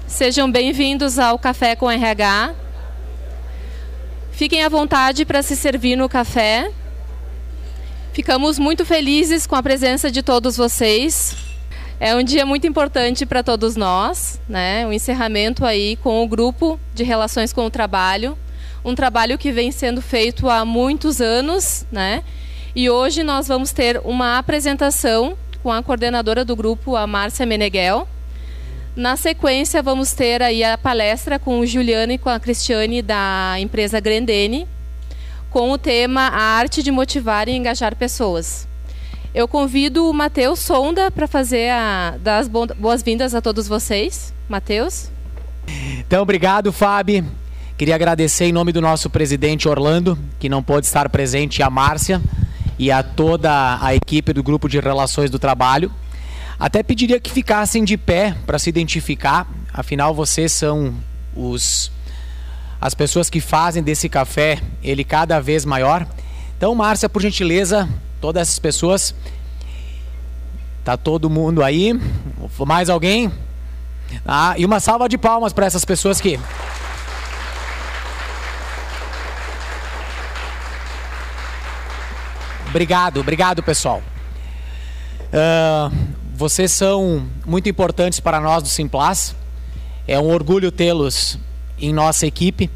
Sejam bem-vindos ao Café com RH. Fiquem à vontade para se servir no café. Ficamos muito felizes com a presença de todos vocês. É um dia muito importante para todos nós, né? O encerramento aí com o grupo de relações com o trabalho, um trabalho que vem sendo feito há muitos anos, né? E hoje nós vamos ter uma apresentação com a coordenadora do grupo, a Márcia Meneghel. Na sequência, vamos ter aí a palestra com o Juliano e com a Cristiane da empresa Grendene, com o tema A Arte de Motivar e Engajar Pessoas. Eu convido o Matheus Sonda para dar as boas-vindas a todos vocês. Matheus. Então, obrigado, Fábio. Queria agradecer em nome do nosso presidente Orlando, que não pôde estar presente, a Márcia e a toda a equipe do Grupo de Relações do Trabalho. Até pediria que ficassem de pé para se identificar, afinal vocês são as pessoas que fazem desse café ele cada vez maior. Então, Márcia, por gentileza, todas essas pessoas, tá todo mundo aí? Mais alguém? E uma salva de palmas para essas pessoas que... Obrigado pessoal. Vocês são muito importantes para nós do Simplas. É um orgulho tê-los em nossa equipe.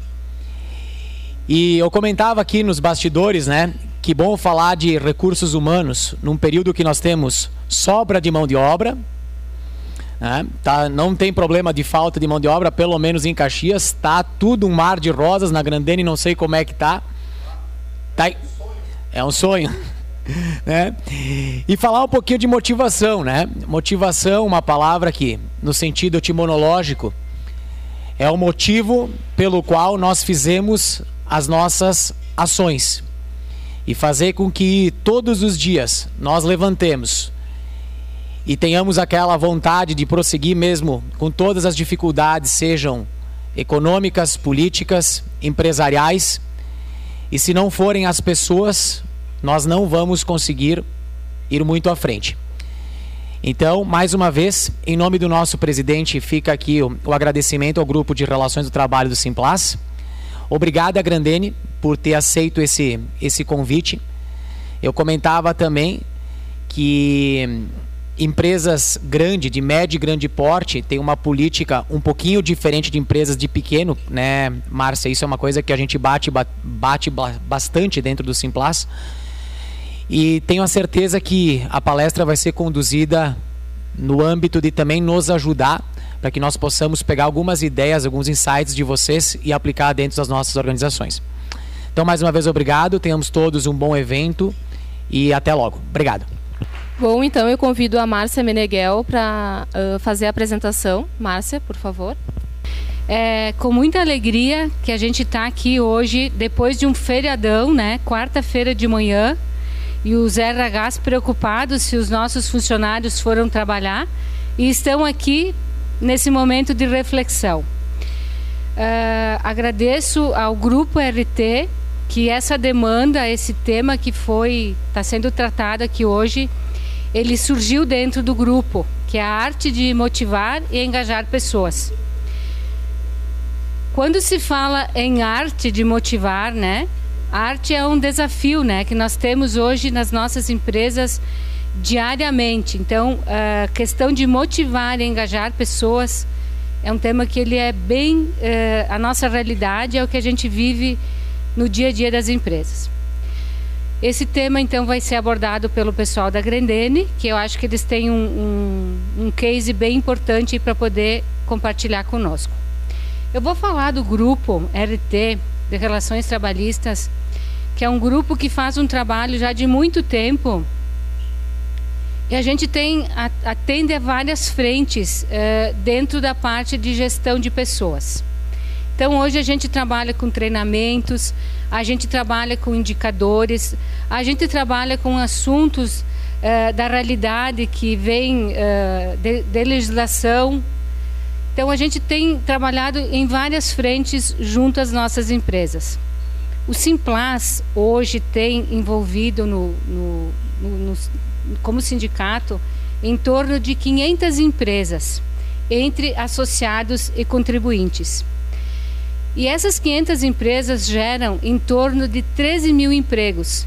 E eu comentava aqui nos bastidores, né? Que bom falar de recursos humanos num período que nós temos sobra de mão de obra. Né? Não tem problema de falta de mão de obra, pelo menos em Caxias. Tá tudo um mar de rosas. Na Grendene não sei como é que tá. É um sonho. Né? E falar um pouquinho de motivação, né? Motivação, uma palavra que, no sentido etimológico, é o motivo pelo qual nós fizemos as nossas ações. E fazer com que todos os dias nós levantemos e tenhamos aquela vontade de prosseguir mesmo com todas as dificuldades, sejam econômicas, políticas, empresariais. E se não forem as pessoas, nós não vamos conseguir ir muito à frente. Então, mais uma vez, em nome do nosso presidente, fica aqui o agradecimento ao Grupo de Relações do Trabalho do Simplas. Obrigado a Grendene por ter aceito esse convite. Eu comentava também que empresas grandes, de médio e grande porte, têm uma política um pouquinho diferente de empresas de pequeno, né, Márcia? Isso é uma coisa que a gente bate bastante dentro do Simplas. E tenho a certeza que a palestra vai ser conduzida no âmbito de também nos ajudar para que nós possamos pegar algumas ideias, alguns insights de vocês e aplicar dentro das nossas organizações. Então, mais uma vez, obrigado. Tenhamos todos um bom evento e até logo. Obrigado. Bom, então eu convido a Márcia Meneghel para fazer a apresentação. Márcia, por favor. É com muita alegria que a gente está aqui hoje, depois de um feriadão, né? Quarta-feira de manhã. E os RHs preocupados se os nossos funcionários foram trabalhar e estão aqui nesse momento de reflexão. Agradeço ao Grupo RT que essa demanda, esse tema que está sendo tratado aqui hoje, ele surgiu dentro do grupo, que é a arte de motivar e engajar pessoas. Quando se fala em arte de motivar, né? A arte é um desafio, né, que nós temos hoje nas nossas empresas diariamente. Então, a questão de motivar e engajar pessoas é um tema que ele é bem a nossa realidade, é o que a gente vive no dia a dia das empresas. Esse tema, então, vai ser abordado pelo pessoal da Grendene, que eu acho que eles têm um case bem importante para poder compartilhar conosco. Eu vou falar do grupo RT, de Relações Trabalhistas, que é um grupo que faz um trabalho já de muito tempo e a gente atende a várias frentes dentro da parte de gestão de pessoas. Então, hoje a gente trabalha com treinamentos, a gente trabalha com indicadores, a gente trabalha com assuntos da realidade que vem de legislação. Então, a gente tem trabalhado em várias frentes junto às nossas empresas. O Simplas hoje tem envolvido como sindicato em torno de 500 empresas. entre associados e contribuintes. E essas 500 empresas geram em torno de 13 mil empregos.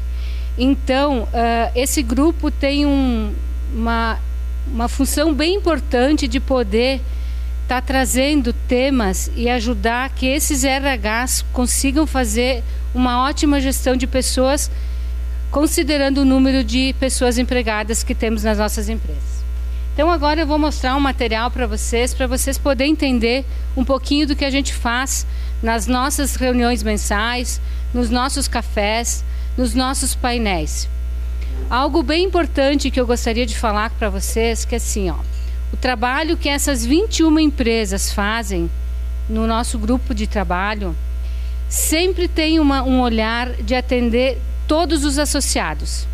Então, esse grupo tem uma função bem importante de poder estar trazendo temas e ajudar que esses RHs consigam fazer uma ótima gestão de pessoas, considerando o número de pessoas empregadas que temos nas nossas empresas. Então agora eu vou mostrar um material para vocês poderem entender um pouquinho do que a gente faz nas nossas reuniões mensais, nos nossos cafés, nos nossos painéis. Algo bem importante que eu gostaria de falar para vocês, que é assim, o trabalho que essas 21 empresas fazem no nosso grupo de trabalho sempre tem um olhar de atender todos os associados.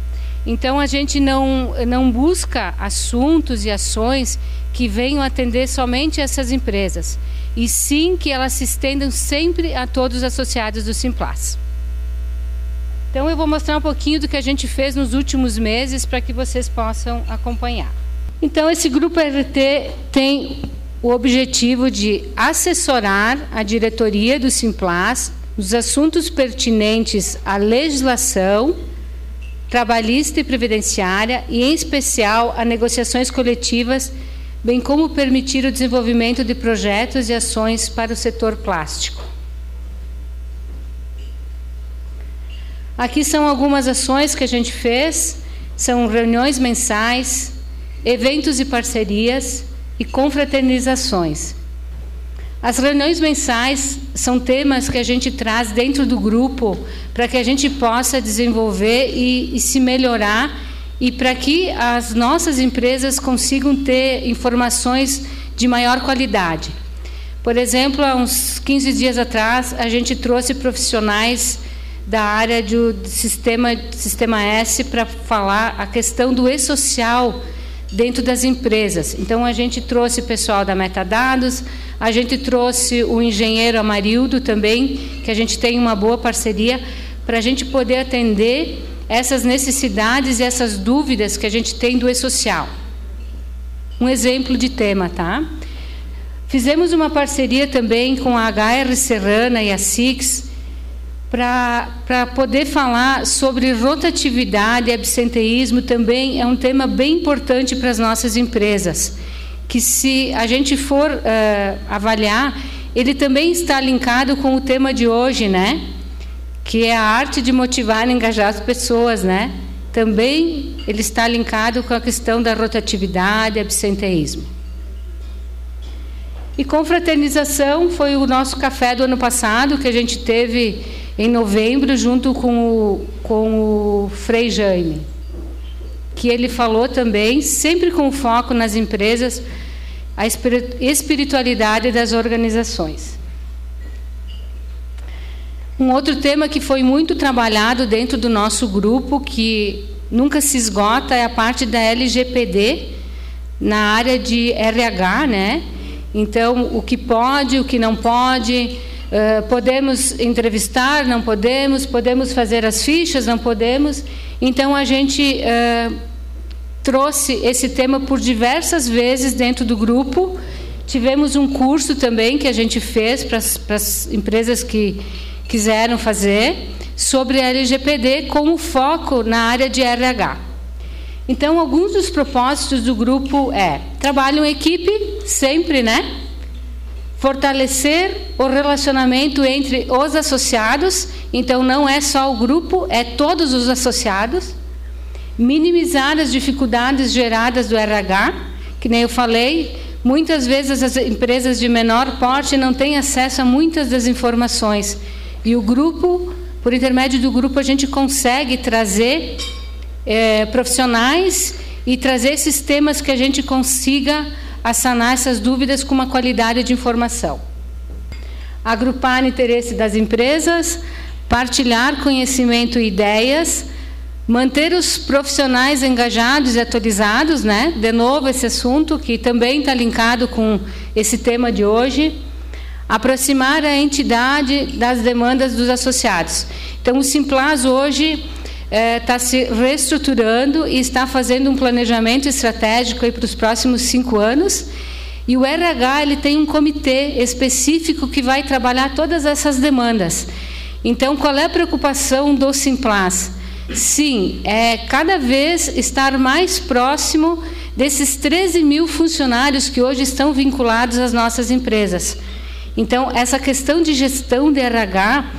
Então, a gente não busca assuntos e ações que venham atender somente essas empresas, e sim que elas se estendam sempre a todos os associados do Simplas. Então, eu vou mostrar um pouquinho do que a gente fez nos últimos meses para que vocês possam acompanhar. Então, esse grupo RT tem o objetivo de assessorar a diretoria do Simplas nos assuntos pertinentes à legislação trabalhista e previdenciária, e em especial a negociações coletivas, bem como permitir o desenvolvimento de projetos e ações para o setor plástico. Aqui são algumas ações que a gente fez, são reuniões mensais, eventos e parcerias e confraternizações. As reuniões mensais são temas que a gente traz dentro do grupo para que a gente possa desenvolver e se melhorar, e para que as nossas empresas consigam ter informações de maior qualidade. Por exemplo, há uns 15 dias atrás, a gente trouxe profissionais da área do Sistema S para falar a questão do e-social dentro das empresas. Então, a gente trouxe pessoal da Metadados, a gente trouxe o engenheiro Amarildo também, que a gente tem uma boa parceria, para a gente poder atender essas necessidades e essas dúvidas que a gente tem do e-social. Um exemplo de tema, tá? Fizemos uma parceria também com a HR Serrana e a SIX, para poder falar sobre rotatividade e absenteísmo. Também é um tema bem importante para as nossas empresas, que se a gente for avaliar, ele também está linkado com o tema de hoje, né? Que é a arte de motivar e engajar as pessoas, né? Também ele está linkado com a questão da rotatividade e absenteísmo. E confraternização foi o nosso café do ano passado, que a gente teve em novembro, junto com o Frei Jaime, que ele falou também, sempre com foco nas empresas, a espiritualidade das organizações. Um outro tema que foi muito trabalhado dentro do nosso grupo, que nunca se esgota, é a parte da LGPD, na área de RH, né? Então, o que pode, o que não pode, podemos entrevistar, não podemos, podemos fazer as fichas, não podemos. Então, a gente trouxe esse tema por diversas vezes dentro do grupo. Tivemos um curso também que a gente fez para as empresas que quiseram fazer, sobre a LGPD, com o foco na área de RH. Então, alguns dos propósitos do grupo trabalho em equipe, sempre, né? Fortalecer o relacionamento entre os associados, então não é só o grupo, é todos os associados. Minimizar as dificuldades geradas do RH, que nem eu falei, muitas vezes as empresas de menor porte não têm acesso a muitas das informações. E o grupo, por intermédio do grupo, a gente consegue trazer profissionais e trazer esses temas que a gente consiga sanar essas dúvidas com uma qualidade de informação. Agrupar o interesse das empresas, partilhar conhecimento e ideias, manter os profissionais engajados e atualizados, né? De novo, esse assunto que também está linkado com esse tema de hoje. Aproximar a entidade das demandas dos associados. Então, o Simplas hoje está se reestruturando e está fazendo um planejamento estratégico para os próximos 5 anos. E o RH ele tem um comitê específico que vai trabalhar todas essas demandas. Então, qual é a preocupação do Simplas? Sim, é cada vez estar mais próximo desses 13 mil funcionários que hoje estão vinculados às nossas empresas. Então, essa questão de gestão de RH,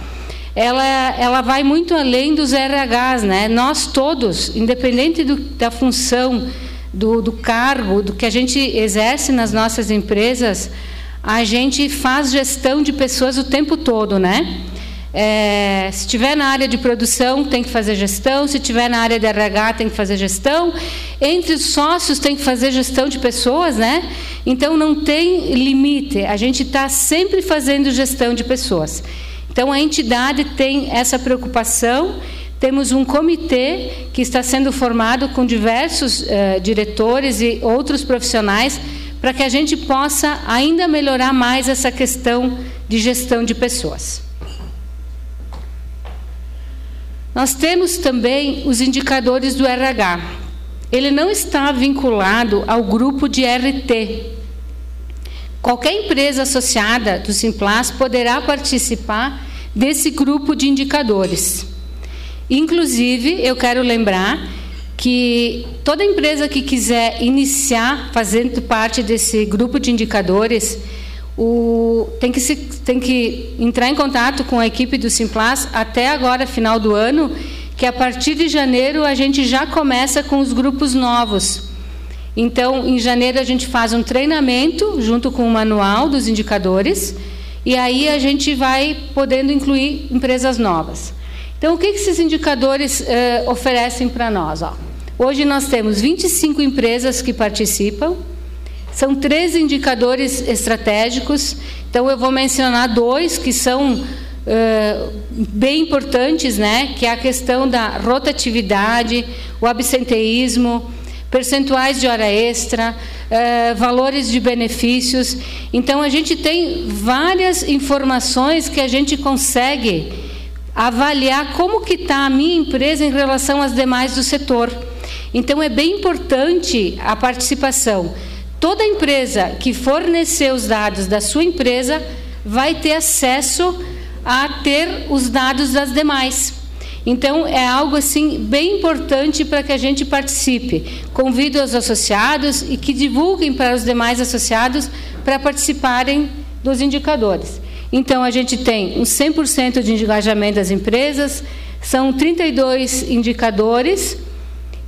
ela vai muito além dos RHs, né? Nós todos, independente da função, do cargo, do que a gente exerce nas nossas empresas, a gente faz gestão de pessoas o tempo todo, né? Se estiver na área de produção, tem que fazer gestão. Se estiver na área de RH, tem que fazer gestão. Entre os sócios, tem que fazer gestão de pessoas, né? Então, não tem limite. A gente está sempre fazendo gestão de pessoas. Então, a entidade tem essa preocupação. Temos um comitê que está sendo formado com diversos diretores e outros profissionais para que a gente possa ainda melhorar mais essa questão de gestão de pessoas. Nós temos também os indicadores do RH. Ele não está vinculado ao grupo de RT. Qualquer empresa associada do Simplas poderá participar desse grupo de indicadores. Inclusive, eu quero lembrar que toda empresa que quiser iniciar fazendo parte desse grupo de indicadores, tem que entrar em contato com a equipe do Simplas até agora, final do ano, que a partir de janeiro a gente já começa com os grupos novos. Então, em janeiro a gente faz um treinamento junto com o manual dos indicadores e aí a gente vai podendo incluir empresas novas. Então, o que esses indicadores oferecem para nós? Hoje nós temos 25 empresas que participam. São 13 indicadores estratégicos, então eu vou mencionar 2 que são bem importantes, né? Que é a questão da rotatividade, o absenteísmo, percentuais de hora extra, valores de benefícios. Então, a gente tem várias informações que a gente consegue avaliar como que está a minha empresa em relação às demais do setor. Então, é bem importante a participação. Toda empresa que fornecer os dados da sua empresa vai ter acesso a ter os dados das demais. Então, é algo assim bem importante para que a gente participe. Convido os associados e que divulguem para os demais associados para participarem dos indicadores. Então, a gente tem um 100% de engajamento das empresas, são 32 indicadores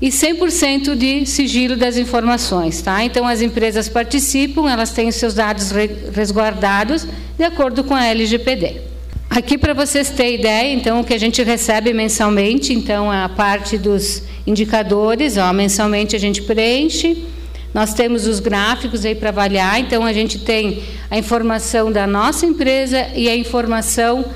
e 100% de sigilo das informações, tá? Então, as empresas participam, elas têm os seus dados resguardados de acordo com a LGPD. Aqui, para vocês terem ideia, então, o que a gente recebe mensalmente, então, a parte dos indicadores, mensalmente a gente preenche, nós temos os gráficos aí para avaliar, então, a gente tem a informação da nossa empresa e a informação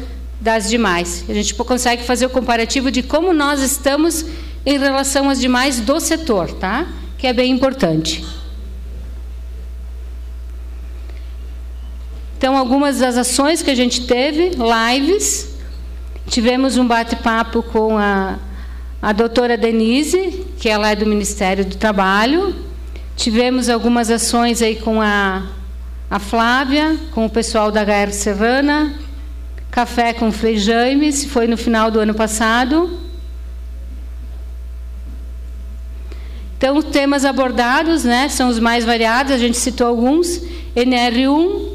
das demais. A gente consegue fazer o comparativo de como nós estamos em relação às demais do setor, tá? Que é bem importante. Então, algumas das ações que a gente teve, lives, tivemos um bate-papo com a doutora Denise, que ela é do Ministério do Trabalho, tivemos algumas ações aí com a Flávia, com o pessoal da HR Serrana, café com o Frei James, foi no final do ano passado. Então, os temas abordados, né, são os mais variados, a gente citou alguns. NR1,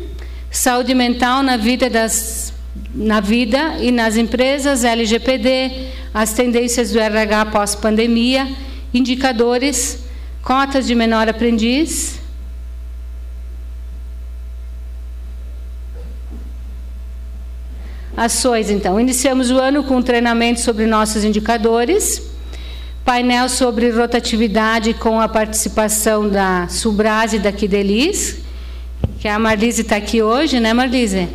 saúde mental na vida e nas empresas, LGPD, as tendências do RH pós-pandemia, indicadores, cotas de menor aprendiz. Ações, então. Iniciamos o ano com um treinamento sobre nossos indicadores. Painel sobre rotatividade com a participação da Subrase e da Quidelis, que a Marlise está aqui hoje, né, Marlise?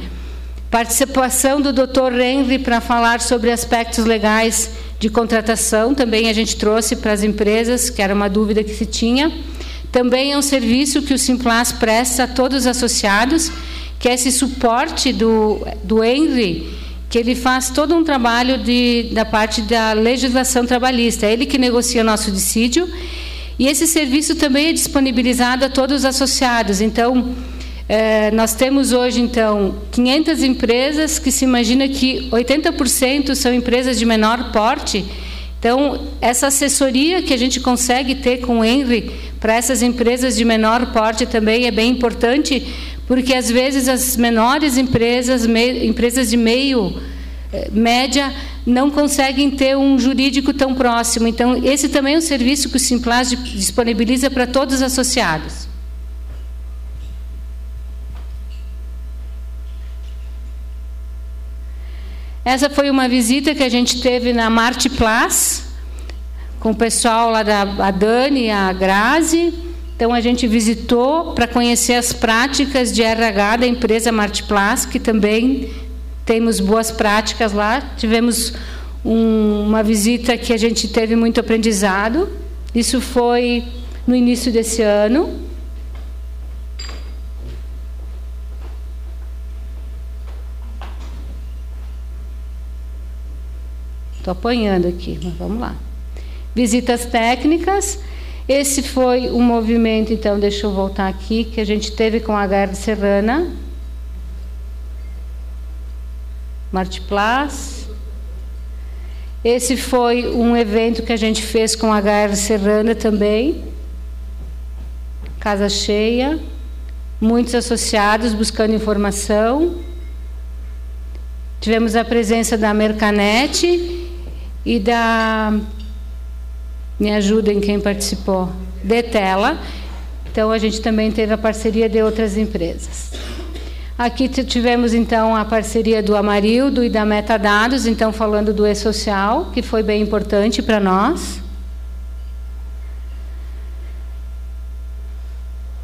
Participação do Dr. Henry para falar sobre aspectos legais de contratação, também a gente trouxe para as empresas, que era uma dúvida que se tinha. Também é um serviço que o Simplas presta a todos os associados, que é esse suporte do Henry, que ele faz todo um trabalho da parte da legislação trabalhista. É ele que negocia o nosso dissídio E esse serviço também é disponibilizado a todos os associados. Então, nós temos hoje, então, 500 empresas, que se imagina que 80% são empresas de menor porte. Então, essa assessoria que a gente consegue ter com o ENRI para essas empresas de menor porte também é bem importante, porque, às vezes, as menores empresas, empresas de meio, média, não conseguem ter um jurídico tão próximo. Então, esse também é um serviço que o Simplas disponibiliza para todos os associados. Essa foi uma visita que a gente teve na Martiplas, com o pessoal lá a Dani e a Grazi. Então, a gente visitou para conhecer as práticas de RH da empresa Martiplas, que também temos boas práticas lá. Tivemos uma visita que a gente teve muito aprendizado. Isso foi no início desse ano. Estou apanhando aqui, mas vamos lá. Visitas técnicas. Esse foi um movimento, então, deixa eu voltar aqui, que a gente teve com a HR Serrana. Martiplas. Esse foi um evento que a gente fez com a HR Serrana também. Casa cheia. Muitos associados buscando informação. Tivemos a presença da Mercanet e da... Me ajudem quem participou. Detela. Então, a gente também teve a parceria de outras empresas. Aqui tivemos, então, a parceria do Amarildo e da Metadados, então, falando do E-Social, que foi bem importante para nós.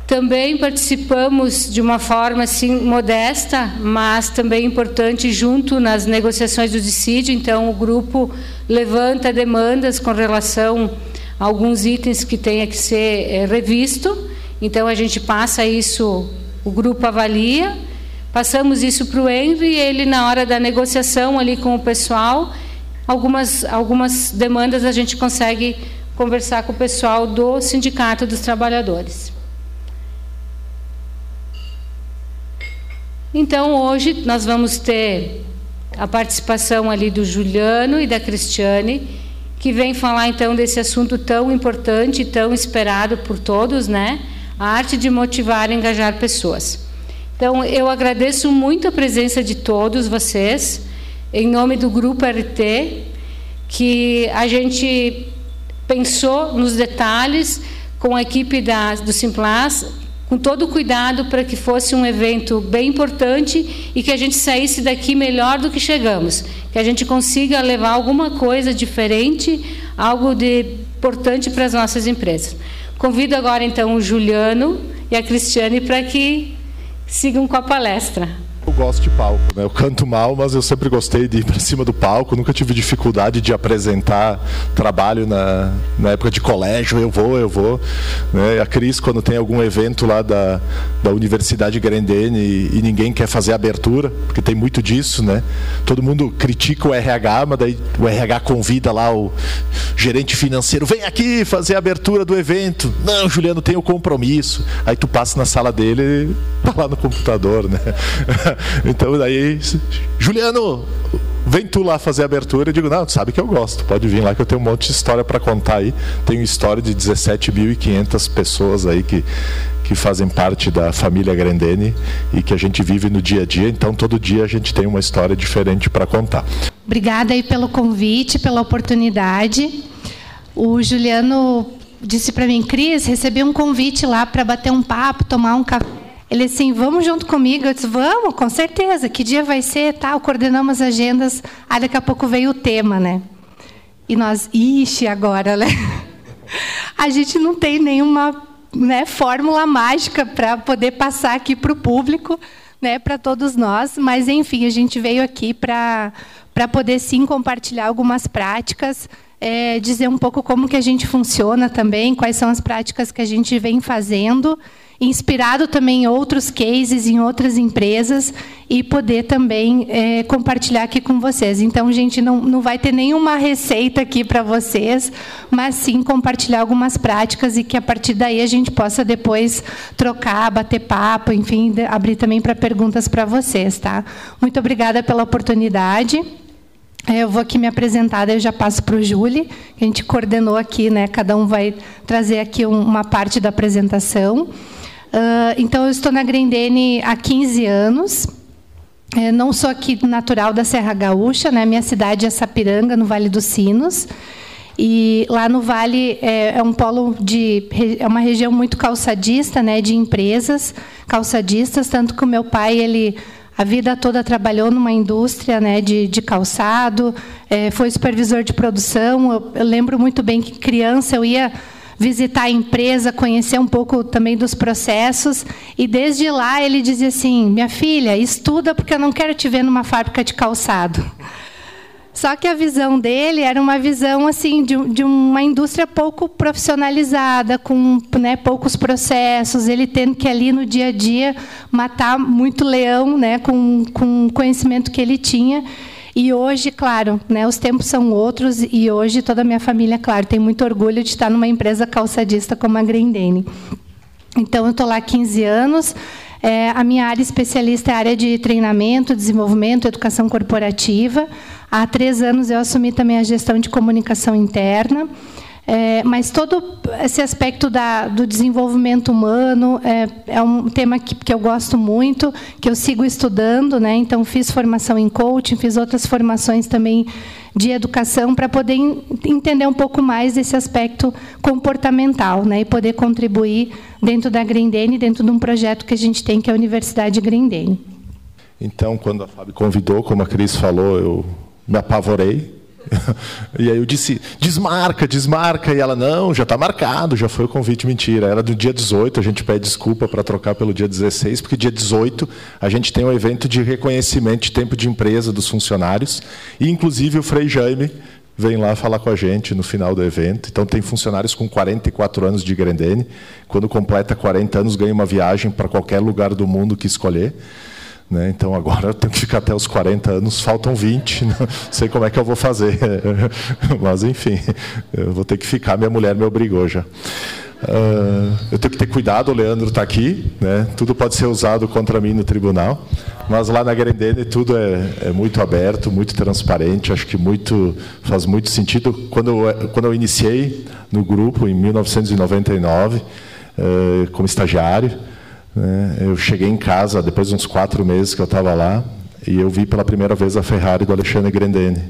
Também participamos de uma forma, assim, modesta, mas também importante, junto nas negociações do dissídio. Então, o grupo levanta demandas com relação a alguns itens que tenha que ser revisto. Então, a gente passa isso, o grupo avalia, passamos isso para o ENRI, e ele, na hora da negociação ali com o pessoal, algumas demandas a gente consegue conversar com o pessoal do Sindicato dos Trabalhadores. Então, hoje, nós vamos ter a participação ali do Juliano e da Cristiane, que vem falar, então, desse assunto tão importante, tão esperado por todos, né? A arte de motivar e engajar pessoas. Então, eu agradeço muito a presença de todos vocês, em nome do Grupo RT, que a gente pensou nos detalhes com a equipe do Simplas, com todo o cuidado para que fosse um evento bem importante e que a gente saísse daqui melhor do que chegamos, que a gente consiga levar alguma coisa diferente, algo de importante para as nossas empresas. Convido agora, então, o Juliano e a Cristiane para que sigam com a palestra. Eu gosto de palco, né? Eu canto mal, mas eu sempre gostei de ir para cima do palco, nunca tive dificuldade de apresentar trabalho na época de colégio, eu vou. Né? A Cris, quando tem algum evento lá da Universidade Grendene e ninguém quer fazer abertura, porque tem muito disso, né? Todo mundo critica o RH, mas daí o RH convida lá o gerente financeiro, vem aqui fazer a abertura do evento. Não, Juliano, tem o compromisso. Aí tu passa na sala dele e tá lá no computador, né? Então daí, Juliano, vem tu lá fazer a abertura. Eu digo, não, tu sabe que eu gosto, pode vir lá que eu tenho um monte de história para contar aí. Tenho história de 17.500 pessoas aí que fazem parte da família Grendene e que a gente vive no dia a dia, então todo dia a gente tem uma história diferente para contar. Obrigada aí pelo convite, pela oportunidade. O Juliano disse para mim, Cris, recebi um convite lá para bater um papo, tomar um café. Ele assim, vamos junto comigo? Eu disse, vamos, com certeza. Que dia vai ser? Tal, coordenamos as agendas. Aí daqui a pouco veio o tema, né? E nós, agora, né? A gente não tem nenhuma, né, fórmula mágica para poder passar aqui para o público, né, para todos nós. Mas, enfim, a gente veio aqui para poder, sim, compartilhar algumas práticas, dizer um pouco como que a gente funciona também, quais são as práticas que a gente vem fazendo, inspirado também em outros cases, em outras empresas, e poder também compartilhar aqui com vocês. Então, gente, não vai ter nenhuma receita aqui para vocês, mas sim compartilhar algumas práticas e que, a partir daí, a gente possa depois trocar, bater papo, enfim, abrir também para perguntas para vocês. Tá? Muito obrigada pela oportunidade. Eu vou aqui me apresentar, daí eu já passo para o Júlio, que a gente coordenou aqui, né? Cada um vai trazer aqui uma parte da apresentação. Então, eu estou na Grendene há 15 anos. Não sou aqui natural da Serra Gaúcha, né? Minha cidade é Sapiranga, no Vale dos Sinos. E lá no Vale é um polo é uma região muito calçadista, né? De empresas calçadistas, tanto que o meu pai, ele a vida toda trabalhou numa indústria, né, de calçado, foi supervisor de produção. Eu lembro muito bem que, criança, eu ia visitar a empresa, conhecer um pouco também dos processos, e desde lá ele dizia assim: minha filha, estuda, porque eu não quero te ver numa fábrica de calçado. Só que a visão dele era uma visão assim de uma indústria pouco profissionalizada, com, né, poucos processos, ele tendo que ali no dia a dia matar muito leão, né, com o conhecimento que ele tinha. E hoje, claro, né, os tempos são outros, e hoje toda a minha família, claro, tem muito orgulho de estar numa empresa calçadista como a Grendene. Então, eu estou lá há 15 anos. A minha área especialista é a área de treinamento, desenvolvimento, educação corporativa. Há 3 anos eu assumi também a gestão de comunicação interna. Mas todo esse aspecto do desenvolvimento humano é um tema que eu gosto muito, que eu sigo estudando, né? Então, fiz formação em coaching, fiz outras formações também de educação para poder entender um pouco mais desse aspecto comportamental, né? E poder contribuir dentro da Grendene, dentro de um projeto que a gente tem, que é a Universidade Grendene. Então, quando a Fábio convidou, como a Cris falou, eu me apavorei. E aí eu disse: desmarca, desmarca. E ela: não, já está marcado, já foi o convite. Mentira, era do dia 18, a gente pede desculpa para trocar pelo dia 16, porque dia 18 a gente tem um evento de reconhecimento de tempo de empresa dos funcionários, e inclusive o Frei Jaime vem lá falar com a gente no final do evento. Então, tem funcionários com 44 anos de Grendene, quando completa 40 anos ganha uma viagem para qualquer lugar do mundo que escolher. Então, agora eu tenho que ficar até os 40 anos, faltam 20, não sei como é que eu vou fazer, mas, enfim, eu vou ter que ficar, minha mulher me obrigou já. Eu tenho que ter cuidado, o Leandro está aqui, né? Tudo pode ser usado contra mim no tribunal, mas lá na Grendene tudo é muito aberto, muito transparente, acho que faz muito sentido. Quando eu iniciei no grupo, em 1999, como estagiário, eu cheguei em casa, depois de uns 4 meses que eu estava lá, e eu vi pela primeira vez a Ferrari do Alexandre Grendene.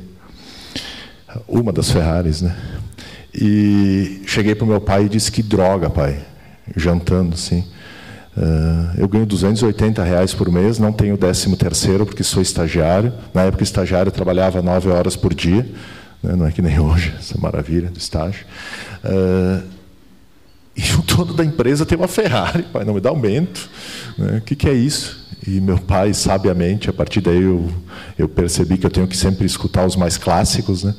Uma das Ferraris, né? E cheguei para o meu pai e disse: que droga, pai, jantando assim. Eu ganho R$280 por mês, não tenho 13º porque sou estagiário. Na época, o estagiário trabalhava 9 horas por dia, né? Não é que nem hoje, essa maravilha do estágio. E o dono da empresa tem uma Ferrari, pai, não me dá aumento. O que é isso? E meu pai, sabiamente, a partir daí eu percebi que eu tenho que sempre escutar os mais clássicos, né?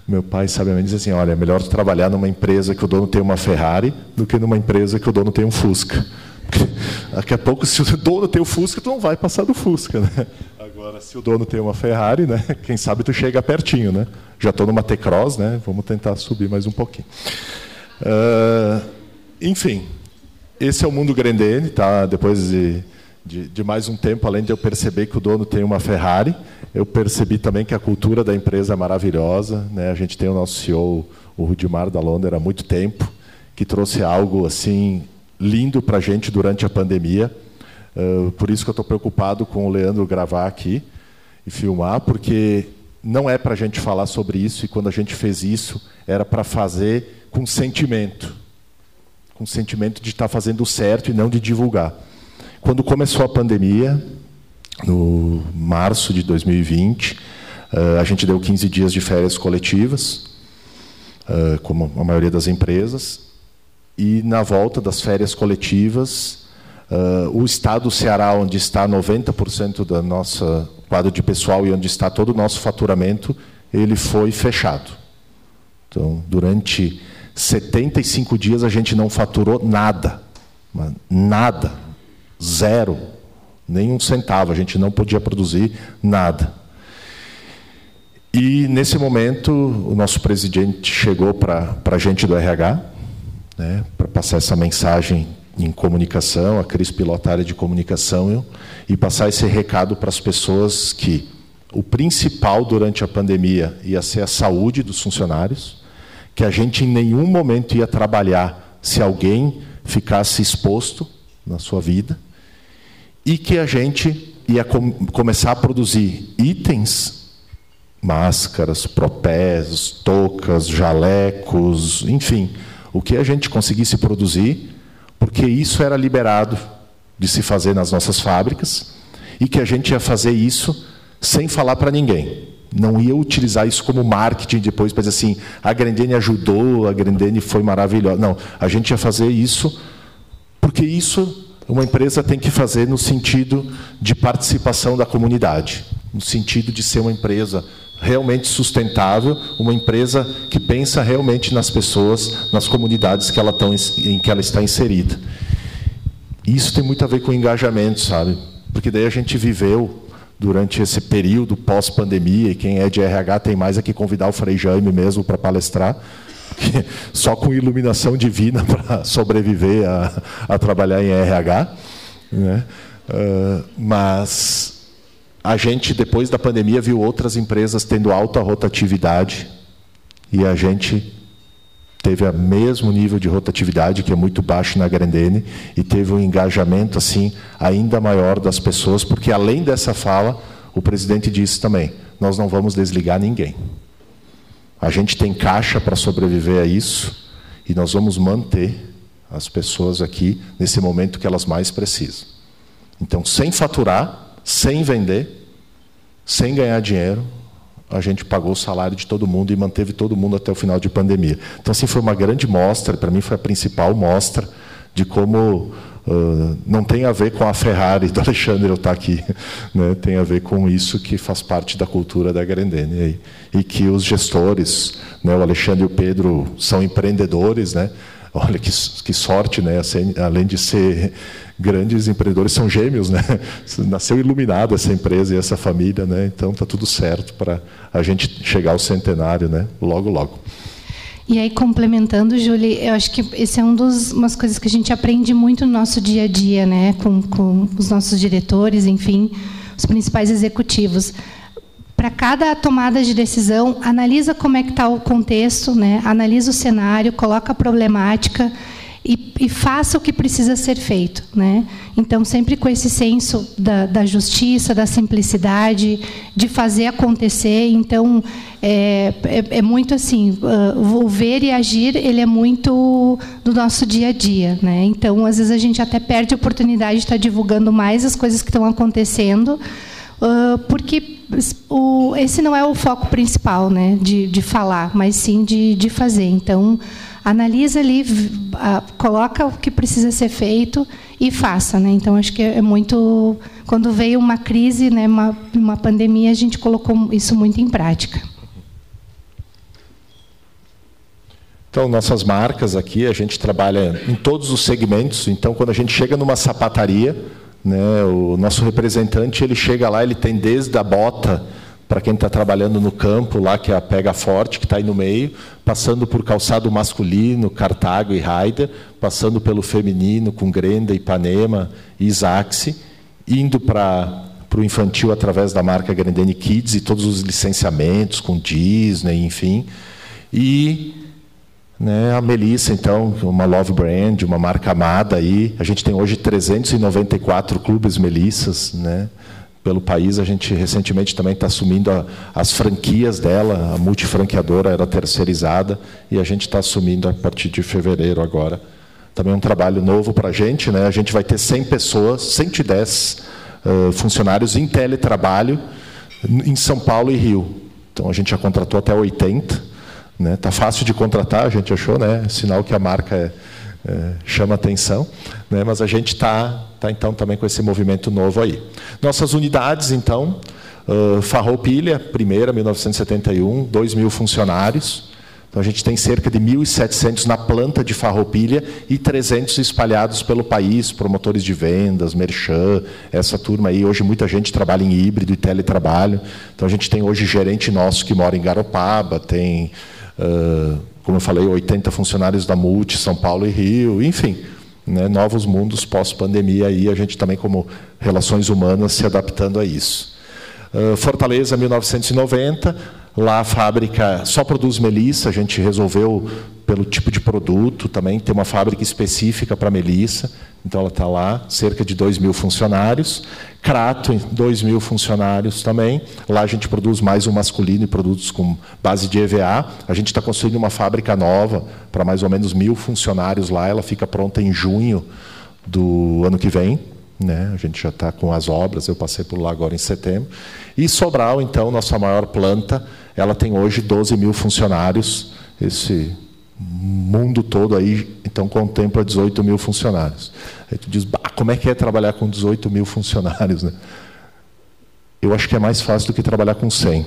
Meu pai, sabiamente, diz assim: olha, é melhor trabalhar numa empresa que o dono tem uma Ferrari do que numa empresa que o dono tem um Fusca. Porque daqui a pouco, se o dono tem o Fusca, tu não vai passar do Fusca, né? Agora, se o dono tem uma Ferrari, né? Quem sabe tu chega pertinho, né? Já estou numa T-Cross, né? Vamos tentar subir mais um pouquinho. Enfim, esse é o mundo Grendene, tá? Depois de mais um tempo, além de eu perceber que o dono tem uma Ferrari, eu percebi também que a cultura da empresa é maravilhosa, né? A gente tem o nosso CEO, o Rudimar da Londer, há muito tempo, que trouxe algo assim lindo para a gente durante a pandemia. Por isso que eu estou preocupado com o Leandro gravar aqui e filmar, porque não é para a gente falar sobre isso, e quando a gente fez isso, era para fazer com sentimento de estar fazendo o certo e não de divulgar. Quando começou a pandemia, no março de 2020, a gente deu 15 dias de férias coletivas, como a maioria das empresas, e na volta das férias coletivas, o estado do Ceará, onde está 90% da nossa quadro de pessoal e onde está todo o nosso faturamento, ele foi fechado. Então, durante 75 dias a gente não faturou nada. Nada. Zero. Nem um centavo. A gente não podia produzir nada. E, nesse momento, o nosso presidente chegou para a gente do RH, né, para passar essa mensagem em comunicação, a Cris pilota a área de comunicação, e passar esse recado para as pessoas que o principal durante a pandemia ia ser a saúde dos funcionários, que a gente em nenhum momento ia trabalhar se alguém ficasse exposto na sua vida, e que a gente ia começar a produzir itens, máscaras, propés, toucas, jalecos, enfim, o que a gente conseguisse produzir, porque isso era liberado de se fazer nas nossas fábricas, e que a gente ia fazer isso sem falar para ninguém. Não ia utilizar isso como marketing depois, para dizer assim, a Grendene ajudou, a Grendene foi maravilhosa. Não, a gente ia fazer isso, porque isso uma empresa tem que fazer no sentido de participação da comunidade, no sentido de ser uma empresa realmente sustentável, uma empresa que pensa realmente nas pessoas, nas comunidades em que ela está inserida. E isso tem muito a ver com engajamento, sabe? Porque daí a gente viveu, durante esse período pós-pandemia, e quem é de RH tem mais que convidar o Frei Jaime mesmo para palestrar, porque só com iluminação divina para sobreviver a trabalhar em RH. Né? Mas a gente, depois da pandemia, viu outras empresas tendo alta rotatividade, e a gente teve o mesmo nível de rotatividade, que é muito baixo na Grendene, e teve um engajamento assim ainda maior das pessoas, porque, além dessa fala, o presidente disse também, nós não vamos desligar ninguém. A gente tem caixa para sobreviver a isso, e nós vamos manter as pessoas aqui nesse momento que elas mais precisam. Então, sem faturar, sem vender, sem ganhar dinheiro, a gente pagou o salário de todo mundo e manteve todo mundo até o final de pandemia. Então, assim, foi uma grande mostra, para mim foi a principal mostra de como não tem a ver com a Ferrari do Alexandre eu estar aqui, né? Tem a ver com isso que faz parte da cultura da Grendene. E que os gestores, né, o Alexandre e o Pedro, são empreendedores, né? Olha que sorte, né? Além de ser grandes empreendedores, são gêmeos, né? Nasceu iluminado essa empresa e essa família, né? Então está tudo certo para a gente chegar ao centenário, né? Logo, logo. E aí, complementando, Júlia, eu acho que esse é umas coisas que a gente aprende muito no nosso dia a dia, né? Com os nossos diretores, enfim, os principais executivos. Para cada tomada de decisão, analisa como é que está o contexto, né? Analisa o cenário, coloca a problemática e faça o que precisa ser feito, né? Então, sempre com esse senso da justiça, da simplicidade, de fazer acontecer. Então, é muito assim, o ver e agir, ele é muito do nosso dia a dia, né? Então, às vezes, a gente até perde a oportunidade de estar divulgando mais as coisas que estão acontecendo, porque esse não é o foco principal, né, de falar, mas sim de fazer. Então, analisa ali, coloca o que precisa ser feito e faça, né? Então, acho que é muito... Quando veio uma crise, né, uma pandemia, a gente colocou isso muito em prática. Então, nossas marcas aqui, a gente trabalha em todos os segmentos. Então, quando a gente chega numa sapataria, né, o nosso representante, ele chega lá, ele tem desde a bota, para quem está trabalhando no campo, lá que é a Pega Forte, que está aí no meio, passando por calçado masculino, Cartago e Raider, passando pelo feminino, com Grenda, Ipanema e Isaxi, indo para o infantil através da marca Grendene Kids e todos os licenciamentos com Disney, enfim. E... né, a Melissa, então, uma love brand, uma marca amada aí. A gente tem hoje 394 clubes Melissas, né, pelo país. A gente recentemente também está assumindo as franquias dela. A multifranqueadora era terceirizada e a gente está assumindo a partir de fevereiro agora. Também um trabalho novo para a gente, né? A gente vai ter 100 pessoas, 110 funcionários em teletrabalho em São Paulo e Rio. Então a gente já contratou até 80. Está fácil de contratar, a gente achou, né? Sinal que a marca chama atenção, né? Mas a gente está então também com esse movimento novo aí. Nossas unidades, então, Farroupilha, primeira, 1971, 2.000 funcionários, Então, a gente tem cerca de 1.700 na planta de Farroupilha e 300 espalhados pelo país, promotores de vendas, merchan, essa turma aí. Hoje, muita gente trabalha em híbrido e teletrabalho. Então, a gente tem hoje gerente nosso que mora em Garopaba, tem, como eu falei, 80 funcionários da Multi, São Paulo e Rio, enfim, né, novos mundos pós-pandemia, aí a gente também, como relações humanas, se adaptando a isso. Fortaleza, 1990, lá a fábrica só produz melissa, a gente resolveu, pelo tipo de produto, também ter uma fábrica específica para melissa, então ela está lá, cerca de 2.000 funcionários. Crato, 2.000 funcionários também, lá a gente produz mais um masculino e produtos com base de EVA. A gente está construindo uma fábrica nova para mais ou menos 1.000 funcionários lá, ela fica pronta em junho do ano que vem. Né? A gente já está com as obras, eu passei por lá agora em setembro. E Sobral, então, nossa maior planta, ela tem hoje 12.000 funcionários. Esse mundo todo aí, então, contempla 18.000 funcionários. Aí tu diz, como é que é trabalhar com 18.000 funcionários? Né? Eu acho que é mais fácil do que trabalhar com 100.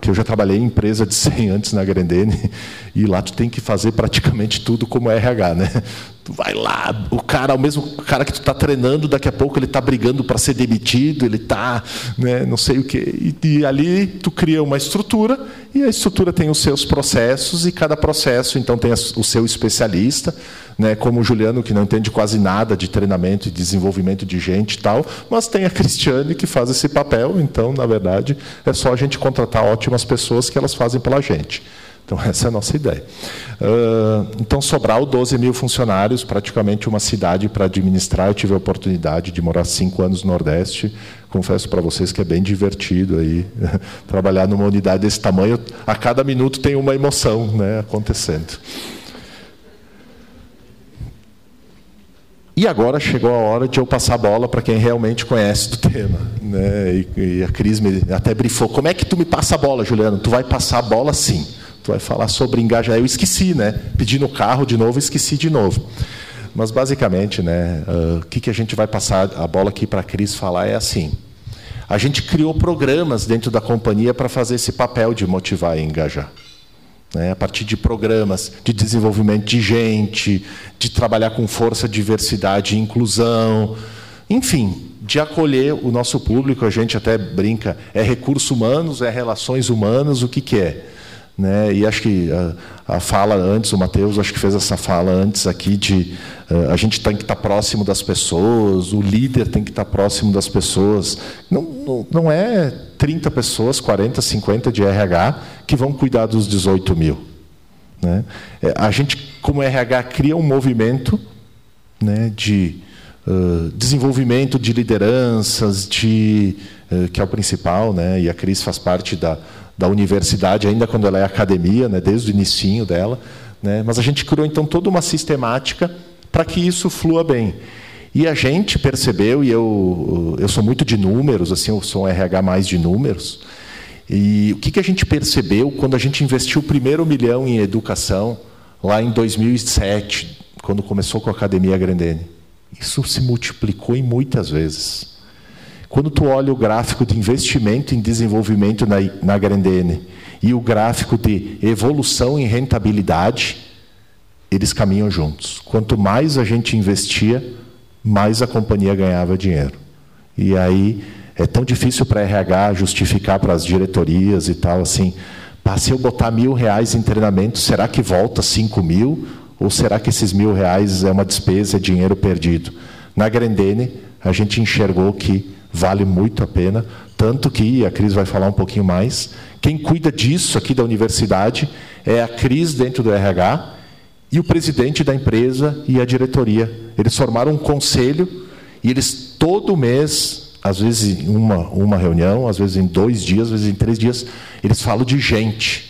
Que eu já trabalhei em empresa de 100 antes na Grendene, e lá tu tem que fazer praticamente tudo como RH, né? Tu vai lá, o cara, o mesmo cara que tu está treinando, daqui a pouco ele está brigando para ser demitido, ele está, né, não sei o quê. E ali tu cria uma estrutura, e a estrutura tem os seus processos, e cada processo, então, tem o seu especialista, né, como o Juliano, que não entende quase nada de treinamento e desenvolvimento de gente e tal, mas tem a Cristiane que faz esse papel, então, na verdade, é só a gente contratar ótimas pessoas que elas fazem pela gente. Então, essa é a nossa ideia. Então, Sobral, 12.000 funcionários, praticamente uma cidade para administrar. Eu tive a oportunidade de morar 5 anos no Nordeste. Confesso para vocês que é bem divertido aí trabalhar numa unidade desse tamanho. A cada minuto tem uma emoção, né, acontecendo. E agora chegou a hora de eu passar a bola para quem realmente conhece do tema. Né? E a Cris me até brifou. Como é que tu me passa a bola, Juliano? Tu vai passar a bola sim. Tu vai falar sobre engajar. Eu esqueci, né? Pedi no carro de novo, esqueci de novo. Mas, basicamente, né, o que a gente vai passar a bola aqui para a Cris falar é assim. A gente criou programas dentro da companhia para fazer esse papel de motivar e engajar. Né? A partir de programas de desenvolvimento de gente, de trabalhar com força, diversidade e inclusão, enfim, de acolher o nosso público. A gente até brinca, é recursos humanos, é relações humanas, o que é? Né? E acho que a fala antes, o Matheus acho que fez essa fala antes aqui de a gente tem que estar próximo das pessoas, o líder tem que estar próximo das pessoas. Não é 30 pessoas, 40, 50 de RH que vão cuidar dos 18.000. Né? A gente, como RH, cria um movimento, né, de desenvolvimento de lideranças, que é o principal, né? E a Cris faz parte da universidade, ainda quando ela é academia, né, desde o inicinho dela, né, mas a gente criou, então, toda uma sistemática para que isso flua bem. E a gente percebeu, e eu sou muito de números, assim, eu sou um RH mais de números, e o que a gente percebeu quando a gente investiu o primeiro 1 milhão em educação, lá em 2007, quando começou com a Academia Grendene? Isso se multiplicou em muitas vezes. Quando tu olha o gráfico de investimento em desenvolvimento na Grendene e o gráfico de evolução em rentabilidade, eles caminham juntos. Quanto mais a gente investia, mais a companhia ganhava dinheiro. E aí é tão difícil para a RH justificar para as diretorias e tal, assim, se eu botar R$1.000 em treinamento, será que volta 5.000? Ou será que esses R$1.000 é uma despesa, é dinheiro perdido? Na Grendene, a gente enxergou que vale muito a pena, tanto que, a Cris vai falar um pouquinho mais, quem cuida disso aqui da universidade é a Cris dentro do RH e o presidente da empresa e a diretoria. Eles formaram um conselho e eles todo mês, às vezes em uma reunião, às vezes em 2 dias, às vezes em 3 dias, eles falam de gente.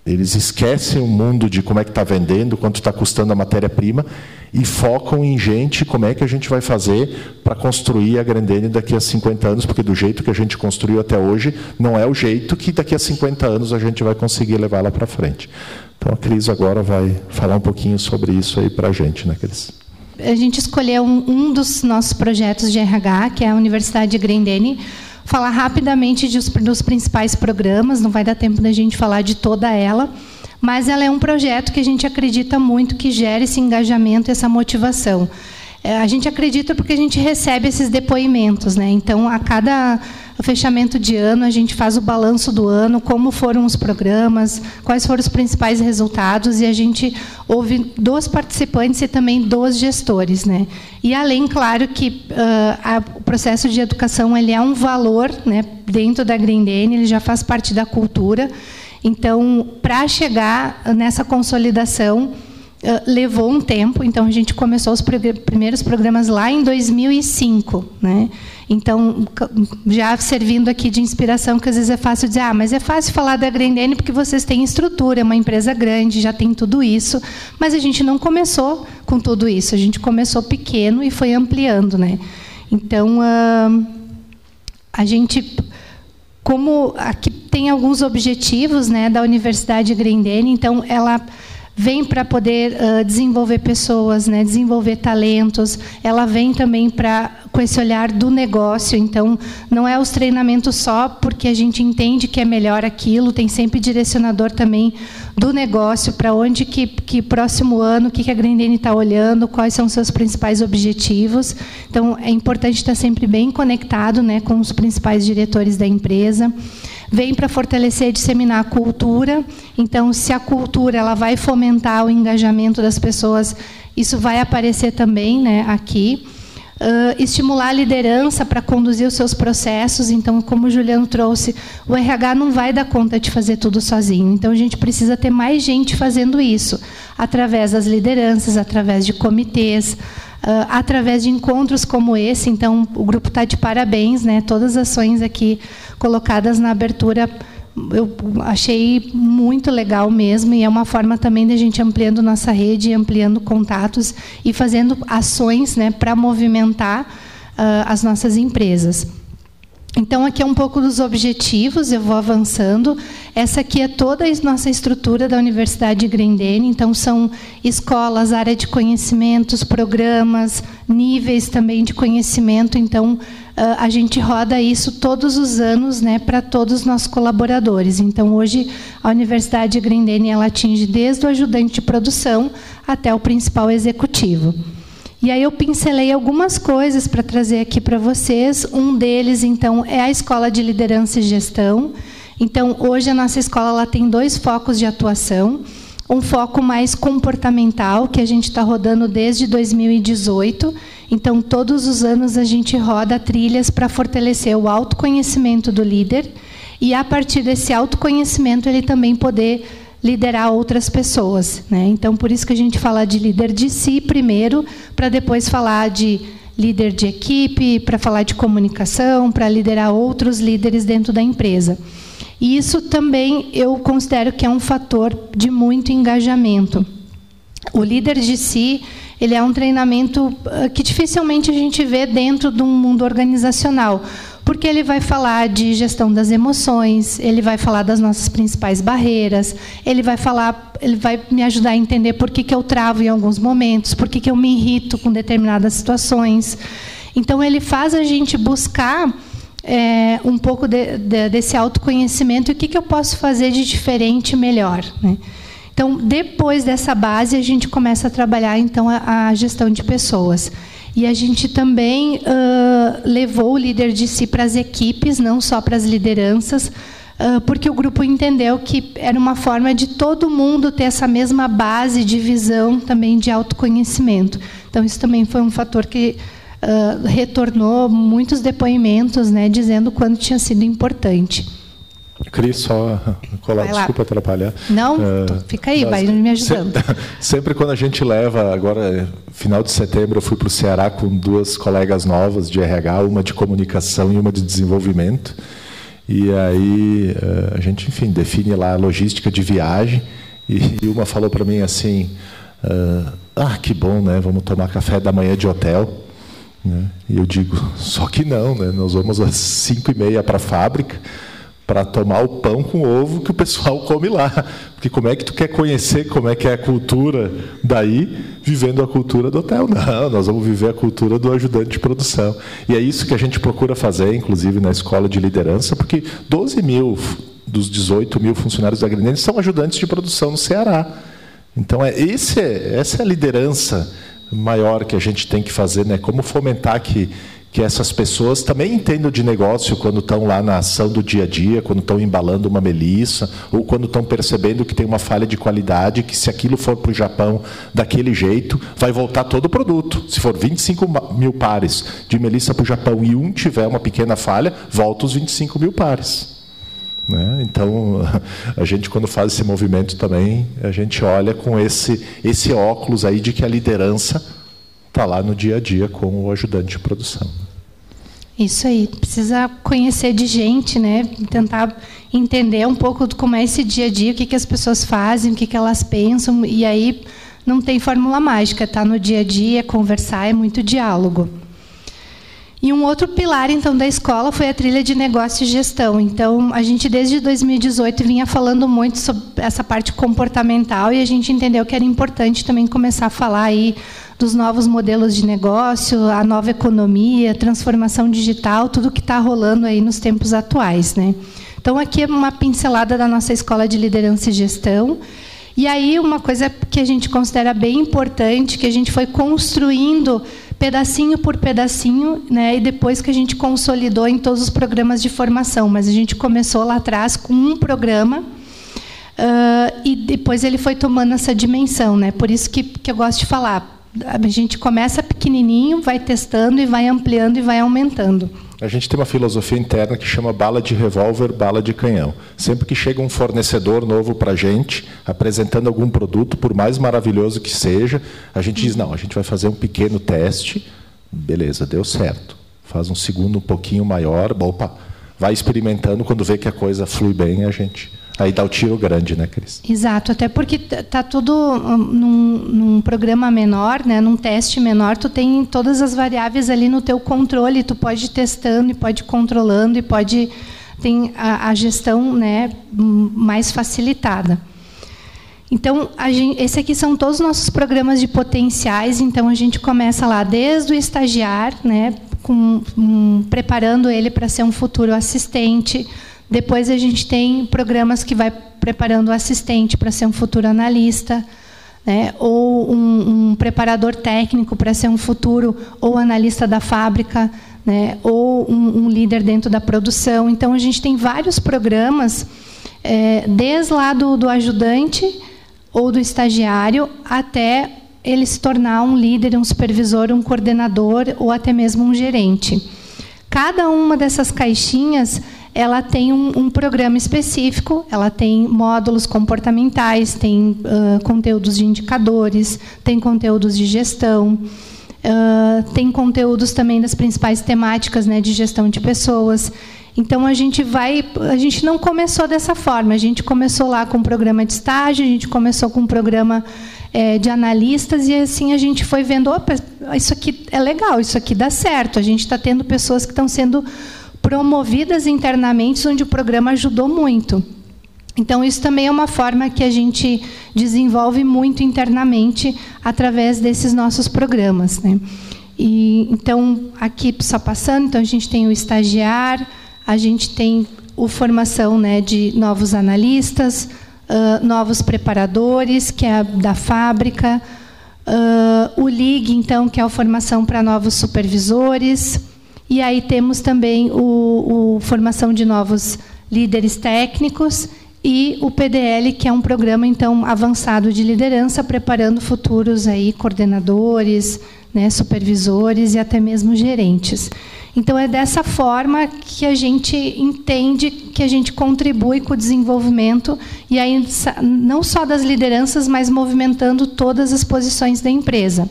Eles esquecem o mundo de como é que está vendendo, quanto está custando a matéria-prima e focam em gente, como é que a gente vai fazer para construir a Grendene daqui a 50 anos, porque do jeito que a gente construiu até hoje, não é o jeito que daqui a 50 anos a gente vai conseguir levar lá para frente. Então a Cris agora vai falar um pouquinho sobre isso aí para a gente, né, Cris? A gente escolheu um dos nossos projetos de RH, que é a Universidade de Grendene, falar rapidamente dos principais programas, não vai dar tempo da gente falar de toda ela, mas ela é um projeto que a gente acredita muito que gera esse engajamento, essa motivação. A gente acredita porque a gente recebe esses depoimentos, né? Então, a cada fechamento de ano, a gente faz o balanço do ano, como foram os programas, quais foram os principais resultados, e a gente ouve dos participantes e também dos gestores, né? E além, claro, que o processo de educação ele é um valor, né, dentro da Grendene, ele já faz parte da cultura. Então, para chegar nessa consolidação, levou um tempo. Então, a gente começou os primeiros programas lá em 2005, né? Então, já servindo aqui de inspiração, que às vezes é fácil dizer, mas é fácil falar da Grendene porque vocês têm estrutura, é uma empresa grande, já tem tudo isso. Mas a gente não começou com tudo isso, a gente começou pequeno e foi ampliando, né? Então, a gente, como aqui tem alguns objetivos, né, da Universidade Grendene, então ela vem para poder desenvolver pessoas, né, desenvolver talentos. Ela vem também com esse olhar do negócio. Então, não é os treinamentos só porque a gente entende que é melhor aquilo. Tem sempre direcionador também do negócio, para onde que próximo ano, o que a Grendene está olhando, quais são os seus principais objetivos. Então, é importante estar sempre bem conectado, né, com os principais diretores da empresa. Vem para fortalecer e disseminar a cultura. Então, se a cultura ela vai fomentar o engajamento das pessoas, isso vai aparecer também, né, aqui. Estimular a liderança para conduzir os seus processos. Então, como o Juliano trouxe, o RH não vai dar conta de fazer tudo sozinho. Então, a gente precisa ter mais gente fazendo isso, através das lideranças, através de comitês, através de encontros como esse. Então, o grupo está de parabéns, né? Todas as ações aqui colocadas na abertura, eu achei muito legal mesmo, e é uma forma também de a gente ampliando nossa rede, ampliando contatos e fazendo ações, né, para movimentar as nossas empresas. Então, aqui é um pouco dos objetivos, eu vou avançando. Essa aqui é toda a nossa estrutura da Universidade Grendene. Então, são escolas, área de conhecimentos, programas, níveis também de conhecimento. Então, a gente roda isso todos os anos, né, para todos os nossos colaboradores. Então, hoje, a Universidade Grendene ela atinge desde o ajudante de produção até o principal executivo. E aí eu pincelei algumas coisas para trazer aqui para vocês. Um deles, então, é a Escola de Liderança e Gestão. Então, hoje a nossa escola ela tem 2 focos de atuação. Um foco mais comportamental, que a gente está rodando desde 2018. Então, todos os anos a gente roda trilhas para fortalecer o autoconhecimento do líder. E, a partir desse autoconhecimento, ele também poder liderar outras pessoas, né? Então, por isso que a gente fala de líder de si primeiro, para depois falar de líder de equipe, para falar de comunicação, para liderar outros líderes dentro da empresa. E isso também eu considero que é um fator de muito engajamento. O líder de si, ele é um treinamento que dificilmente a gente vê dentro de um mundo organizacional, porque ele vai falar de gestão das emoções, ele vai falar das nossas principais barreiras, ele vai me ajudar a entender por que eu travo em alguns momentos, por que eu me irrito com determinadas situações. Então, ele faz a gente buscar um pouco desse autoconhecimento e o que eu posso fazer de diferente e melhor, né? Então, depois dessa base, a gente começa a trabalhar então a gestão de pessoas. E a gente também levou o líder de si para as equipes, não só para as lideranças, porque o grupo entendeu que era uma forma de todo mundo ter essa mesma base de visão também de autoconhecimento. Então, isso também foi um fator que retornou muitos depoimentos, né, dizendo o quanto tinha sido importante. Cris, só colar, desculpa atrapalhar. Não, fica aí, vai me ajudando. Sempre quando a gente leva, agora, final de setembro, eu fui para o Ceará com 2 colegas novas de RH, uma de comunicação e uma de desenvolvimento. E aí a gente, enfim, define lá a logística de viagem. E uma falou para mim assim, que bom, né? Vamos tomar café da manhã de hotel. Né? E eu digo, só que não, né? Nós vamos às 5h30 para a fábrica, para tomar o pão com ovo que o pessoal come lá. Porque como é que tu quer conhecer como é que é a cultura daí, vivendo a cultura do hotel? Não, nós vamos viver a cultura do ajudante de produção. E é isso que a gente procura fazer, inclusive, na Escola de Liderança, porque 12 mil dos 18 mil funcionários da Grendene são ajudantes de produção no Ceará. Então, essa é a liderança maior que a gente tem que fazer, né? Como fomentar que essas pessoas também entendam de negócio quando estão lá na ação do dia a dia, quando estão embalando uma melissa, ou quando estão percebendo que tem uma falha de qualidade, que se aquilo for para o Japão daquele jeito, vai voltar todo o produto. Se for 25 mil pares de melissa para o Japão e um tiver uma pequena falha, volta os 25 mil pares. Né? Então, a gente, quando faz esse movimento também, a gente olha com esse óculos aí de que a liderança está lá no dia a dia com o ajudante de produção. Isso aí, precisa conhecer de gente, né? Tentar entender um pouco como é esse dia a dia, o que as pessoas fazem, o que elas pensam, e aí não tem fórmula mágica, tá no dia a dia, conversar, é muito diálogo. E um outro pilar, então, da escola foi a trilha de negócio e gestão. Então, a gente, desde 2018, vinha falando muito sobre essa parte comportamental e a gente entendeu que era importante também começar a falar aí dos novos modelos de negócio, a nova economia, transformação digital, tudo que está rolando aí nos tempos atuais, né? Então, aqui é uma pincelada da nossa Escola de Liderança e Gestão. E aí, uma coisa que a gente considera bem importante, que a gente foi construindo pedacinho por pedacinho, né, e depois que a gente consolidou em todos os programas de formação. Mas a gente começou lá atrás com um programa e depois ele foi tomando essa dimensão, né? Por isso que eu gosto de falar. A gente começa pequenininho, vai testando e vai ampliando e vai aumentando. A gente tem uma filosofia interna que chama bala de revólver, bala de canhão. Sempre que chega um fornecedor novo para a gente, apresentando algum produto, por mais maravilhoso que seja, a gente diz, não, a gente vai fazer um pequeno teste, beleza, deu certo. Faz um segundo um pouquinho maior, opa, vai experimentando, quando vê que a coisa flui bem, a gente... Aí dá o tiro grande, né, Cris? Exato, até porque está tudo num programa menor, né, num teste menor, tu tem todas as variáveis ali no teu controle, tu pode ir testando e pode ir controlando e pode tem a gestão, né, mais facilitada. Então, esse aqui são todos os nossos programas de potenciais, então a gente começa lá desde o estagiário, né, preparando ele para ser um futuro assistente. Depois a gente tem programas que vai preparando o assistente para ser um futuro analista, né? Ou um preparador técnico para ser um futuro ou analista da fábrica, né? Ou um líder dentro da produção. Então, a gente tem vários programas, desde lá do ajudante ou do estagiário até ele se tornar um líder, um supervisor, um coordenador ou até mesmo um gerente. Cada uma dessas caixinhas ela tem um programa específico, ela tem módulos comportamentais, tem conteúdos de indicadores, tem conteúdos de gestão, tem conteúdos também das principais temáticas, né, de gestão de pessoas. Então, a gente não começou dessa forma, a gente começou lá com um programa de estágio, a gente começou com um programa de analistas, e assim a gente foi vendo, opa, isso aqui é legal, isso aqui dá certo, a gente está tendo pessoas que estão sendo promovidas internamente, onde o programa ajudou muito. Então, isso também é uma forma que a gente desenvolve muito internamente através desses nossos programas, né? E, então, aqui, só passando, então, a gente tem o estagiário, a gente tem a formação, né, de novos analistas, novos preparadores, que é da fábrica, o LIG, então, que é a formação para novos supervisores. E aí temos também formação de novos líderes técnicos e o PDL, que é um programa então avançado de liderança, preparando futuros aí coordenadores, né, supervisores e até mesmo gerentes. Então é dessa forma que a gente entende que a gente contribui com o desenvolvimento e aí não só das lideranças, mas movimentando todas as posições da empresa.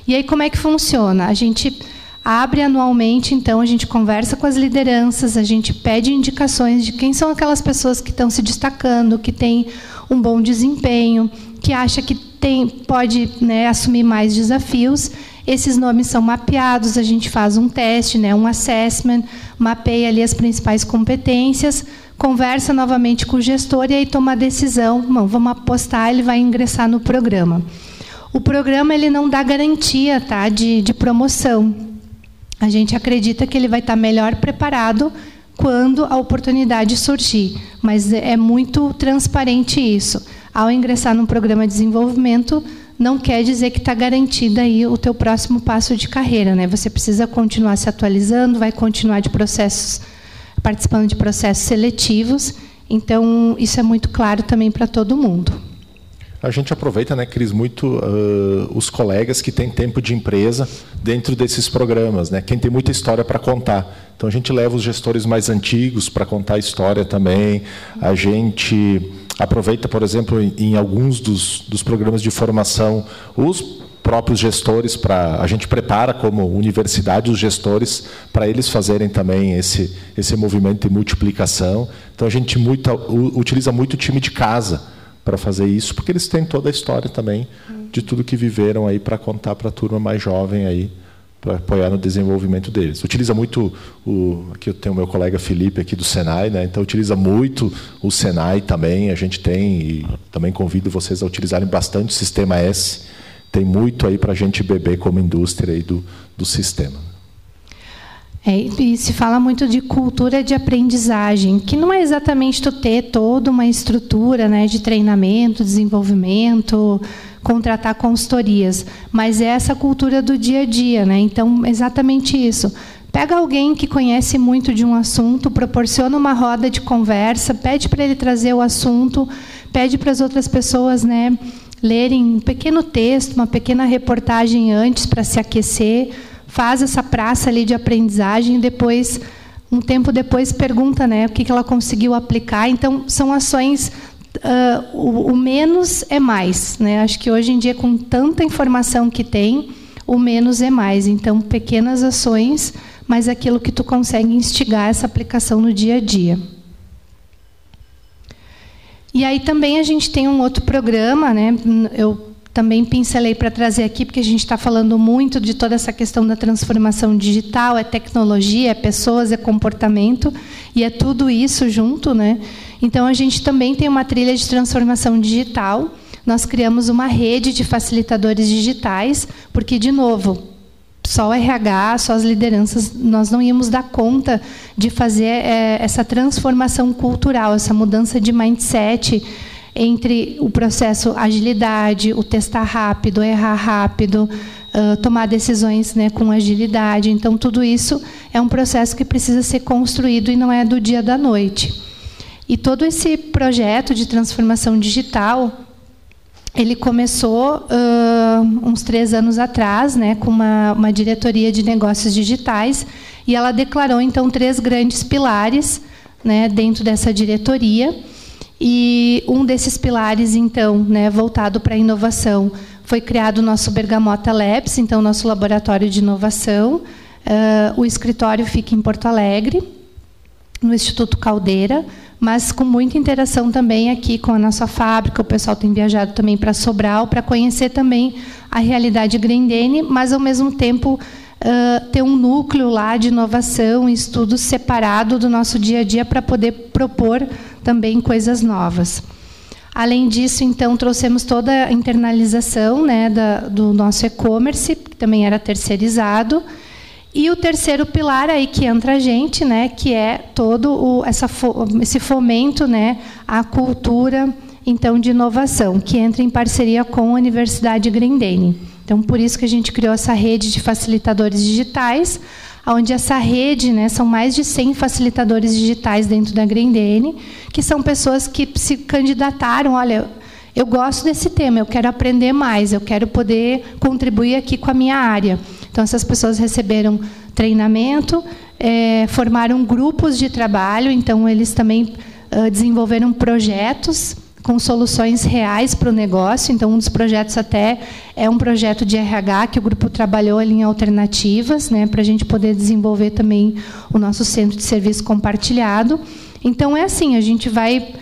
E aí como é que funciona? A gente abre anualmente, então, a gente conversa com as lideranças, a gente pede indicações de quem são aquelas pessoas que estão se destacando, que têm um bom desempenho, que acha que pode, né, assumir mais desafios. Esses nomes são mapeados, a gente faz um teste, né, um assessment, mapeia ali as principais competências, conversa novamente com o gestor e aí toma a decisão, bom, vamos apostar, ele vai ingressar no programa. O programa ele não dá garantia, tá, de promoção. A gente acredita que ele vai estar melhor preparado quando a oportunidade surgir. Mas é muito transparente isso. Ao ingressar num programa de desenvolvimento, não quer dizer que está garantido aí o teu próximo passo de carreira, né? Você precisa continuar se atualizando, vai continuar participando de processos seletivos. Então, isso é muito claro também para todo mundo. A gente aproveita, né, Cris, muito os colegas que têm tempo de empresa dentro desses programas, né? Quem tem muita história para contar. Então, a gente leva os gestores mais antigos para contar a história também. A gente aproveita, por exemplo, em alguns dos programas de formação, os próprios gestores, a gente prepara como universidade os gestores para eles fazerem também esse movimento de multiplicação. Então, a gente utiliza muito o time de casa para fazer isso, porque eles têm toda a história também de tudo que viveram aí para contar para a turma mais jovem aí, para apoiar no desenvolvimento deles. Utiliza muito aqui eu tenho o meu colega Felipe aqui do Senai, né? Então utiliza muito o Senai também, a gente tem, e também convido vocês a utilizarem bastante o Sistema S. Tem muito aí para a gente beber como indústria aí do sistema. E se fala muito de cultura de aprendizagem, que não é exatamente tu ter toda uma estrutura, né, de treinamento, desenvolvimento, contratar consultorias, mas é essa cultura do dia a dia, né? Então, exatamente isso. Pega alguém que conhece muito de um assunto, proporciona uma roda de conversa, pede para ele trazer o assunto, pede para as outras pessoas, né, lerem um pequeno texto, uma pequena reportagem antes para se aquecer, faz essa praça ali de aprendizagem e depois, um tempo depois, pergunta, né, o que ela conseguiu aplicar. Então, são ações, o menos é mais, né? Acho que hoje em dia, com tanta informação que tem, o menos é mais. Então, pequenas ações, mas aquilo que tu consegue instigar essa aplicação no dia a dia. E aí também a gente tem um outro programa, né? Eu também pincelei para trazer aqui, porque a gente está falando muito de toda essa questão da transformação digital, é tecnologia, é pessoas, é comportamento, e é tudo isso junto, né? Então, a gente também tem uma trilha de transformação digital. Nós criamos uma rede de facilitadores digitais, porque, de novo, só o RH, só as lideranças, nós não íamos dar conta de fazer essa transformação cultural, essa mudança de mindset, entre o processo agilidade, o testar rápido, errar rápido, tomar decisões, né, com agilidade. Então, tudo isso é um processo que precisa ser construído e não é do dia da noite. E todo esse projeto de transformação digital, ele começou uns 3 anos atrás, né, com uma diretoria de negócios digitais, e ela declarou, então, 3 grandes pilares, né, dentro dessa diretoria. E um desses pilares, então, né, voltado para a inovação, foi criado o nosso Bergamota Labs, então, nosso laboratório de inovação. O escritório fica em Porto Alegre, no Instituto Caldeira, mas com muita interação também aqui com a nossa fábrica. O pessoal tem viajado também para Sobral, para conhecer também a realidade Grendene, mas, ao mesmo tempo, ter um núcleo lá de inovação e estudos separado do nosso dia a dia para poder propor também coisas novas. Além disso, então, trouxemos toda a internalização, né, do nosso e-commerce, que também era terceirizado. E o terceiro pilar aí que entra a gente, né, que é todo esse fomento, né, à cultura, então, de inovação, que entra em parceria com a Universidade Grendene. Então, por isso que a gente criou essa rede de facilitadores digitais, onde essa rede, né, são mais de 100 facilitadores digitais dentro da Grendene, que são pessoas que se candidataram, olha, eu gosto desse tema, eu quero aprender mais, eu quero poder contribuir aqui com a minha área. Então, essas pessoas receberam treinamento, formaram grupos de trabalho, então, eles também desenvolveram projetos com soluções reais para o negócio. Então, um dos projetos até é um projeto de RH que o grupo trabalhou ali em alternativas, né, para a gente poder desenvolver também o nosso centro de serviço compartilhado. Então, é assim, a gente vai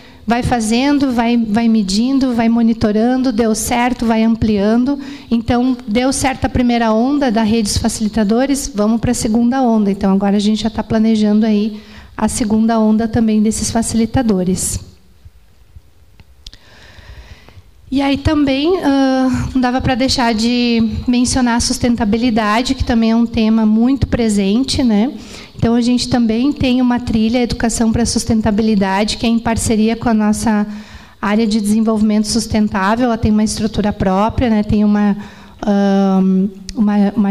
fazendo, vai medindo, vai monitorando, deu certo, vai ampliando. Então, deu certo a primeira onda da rede dos facilitadores, vamos para a segunda onda. Então, agora a gente já está planejando aí a segunda onda também desses facilitadores. E aí também não dava para deixar de mencionar a sustentabilidade, que também é um tema muito presente, né? Então, a gente também tem uma trilha Educação para a Sustentabilidade, que é em parceria com a nossa área de desenvolvimento sustentável. Ela tem uma estrutura própria, né? Tem uma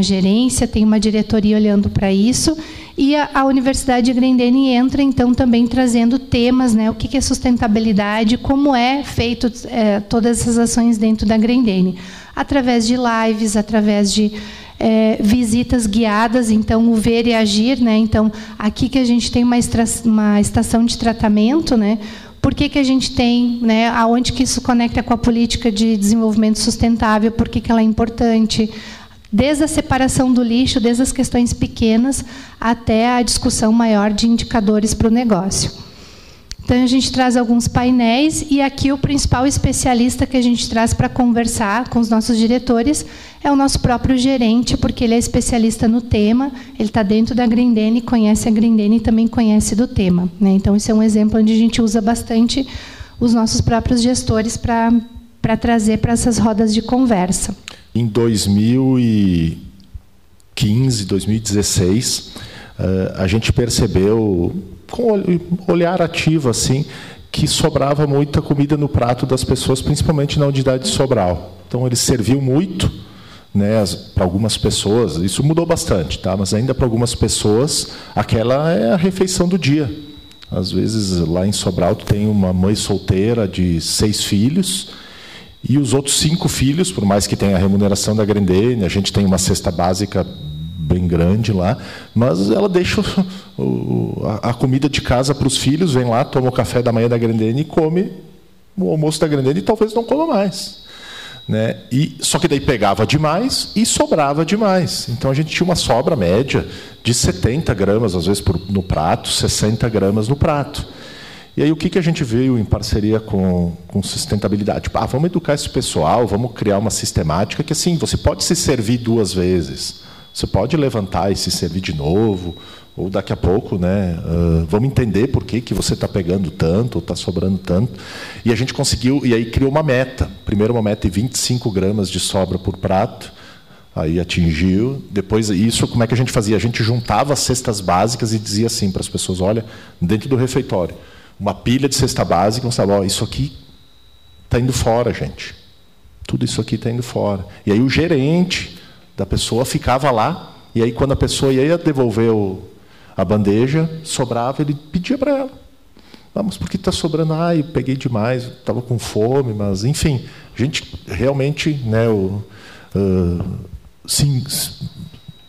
gerência, tem uma diretoria olhando para isso. E a Universidade de Grendene entra, então, também trazendo temas, né? O que é sustentabilidade, como é feito todas essas ações dentro da Grendene. Através de lives, através de visitas guiadas, então, o ver e agir, né? Então, aqui que a gente tem uma estação de tratamento, né? Por que a gente tem, né? Aonde que isso conecta com a política de desenvolvimento sustentável, por que ela é importante, desde a separação do lixo, desde as questões pequenas, até a discussão maior de indicadores para o negócio. Então, a gente traz alguns painéis, e aqui o principal especialista que a gente traz para conversar com os nossos diretores é o nosso próprio gerente, porque ele é especialista no tema, ele está dentro da Grendene, conhece a Grendene e também conhece do tema, né? Então, esse é um exemplo onde a gente usa bastante os nossos próprios gestores para trazer para essas rodas de conversa. Em 2015, 2016, a gente percebeu, com olhar ativo, assim, que sobrava muita comida no prato das pessoas, principalmente na unidade de Sobral. Então, eles serviam muito, né, para algumas pessoas. Isso mudou bastante, tá? Mas ainda para algumas pessoas, aquela é a refeição do dia. Às vezes, lá em Sobral, tem uma mãe solteira de 6 filhos, e os outros 5 filhos, por mais que tenha a remuneração da Grendene, a gente tem uma cesta básica bem grande lá, mas ela deixa a comida de casa para os filhos, vem lá, toma o café da manhã da Grendene e come o almoço da Grendene e talvez não coma mais, né? Só que daí pegava demais e sobrava demais. Então a gente tinha uma sobra média de 70 gramas, às vezes no prato, 60 gramas no prato. E aí o que a gente veio em parceria com sustentabilidade? Vamos educar esse pessoal, vamos criar uma sistemática que, assim, você pode se servir 2 vezes. Você pode levantar e se servir de novo, ou daqui a pouco, né, vamos entender por que você está pegando tanto, ou está sobrando tanto. E a gente conseguiu, e aí criou uma meta. Primeiro uma meta de 25 gramas de sobra por prato, aí atingiu. Depois, isso, como é que a gente fazia? A gente juntava as cestas básicas e dizia assim para as pessoas, olha, dentro do refeitório, uma pilha de cesta básica, você sabe, isso aqui está indo fora, gente. Tudo isso aqui está indo fora. E aí o gerente da pessoa ficava lá, e aí quando a pessoa ia devolver a bandeja, sobrava, ele pedia para ela. Mas por que está sobrando? Eu peguei demais, estava com fome, mas enfim, a gente realmente, né, sim,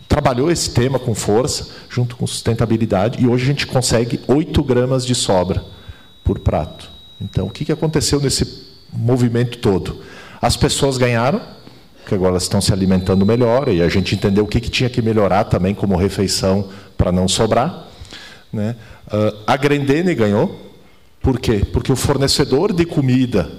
trabalhou esse tema com força, junto com sustentabilidade, e hoje a gente consegue 8 gramas de sobra por prato. Então, o que aconteceu nesse movimento todo? As pessoas ganharam, que agora elas estão se alimentando melhor, e a gente entendeu o que tinha que melhorar também como refeição para não sobrar, né? A Grendene ganhou. Por quê? Porque o fornecedor de comida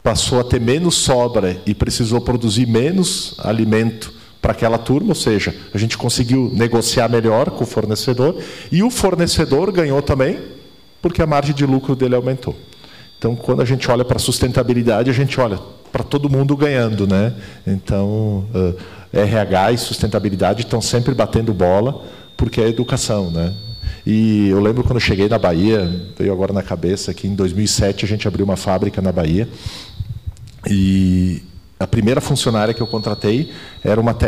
passou a ter menos sobra e precisou produzir menos alimento para aquela turma, ou seja, a gente conseguiu negociar melhor com o fornecedor, e o fornecedor ganhou também, porque a margem de lucro dele aumentou. Então, quando a gente olha para a sustentabilidade, a gente olha para todo mundo ganhando, né? Então, RH e sustentabilidade estão sempre batendo bola, porque é educação, né? E eu lembro quando eu cheguei na Bahia, veio agora na cabeça que em 2007 a gente abriu uma fábrica na Bahia, e a primeira funcionária que eu contratei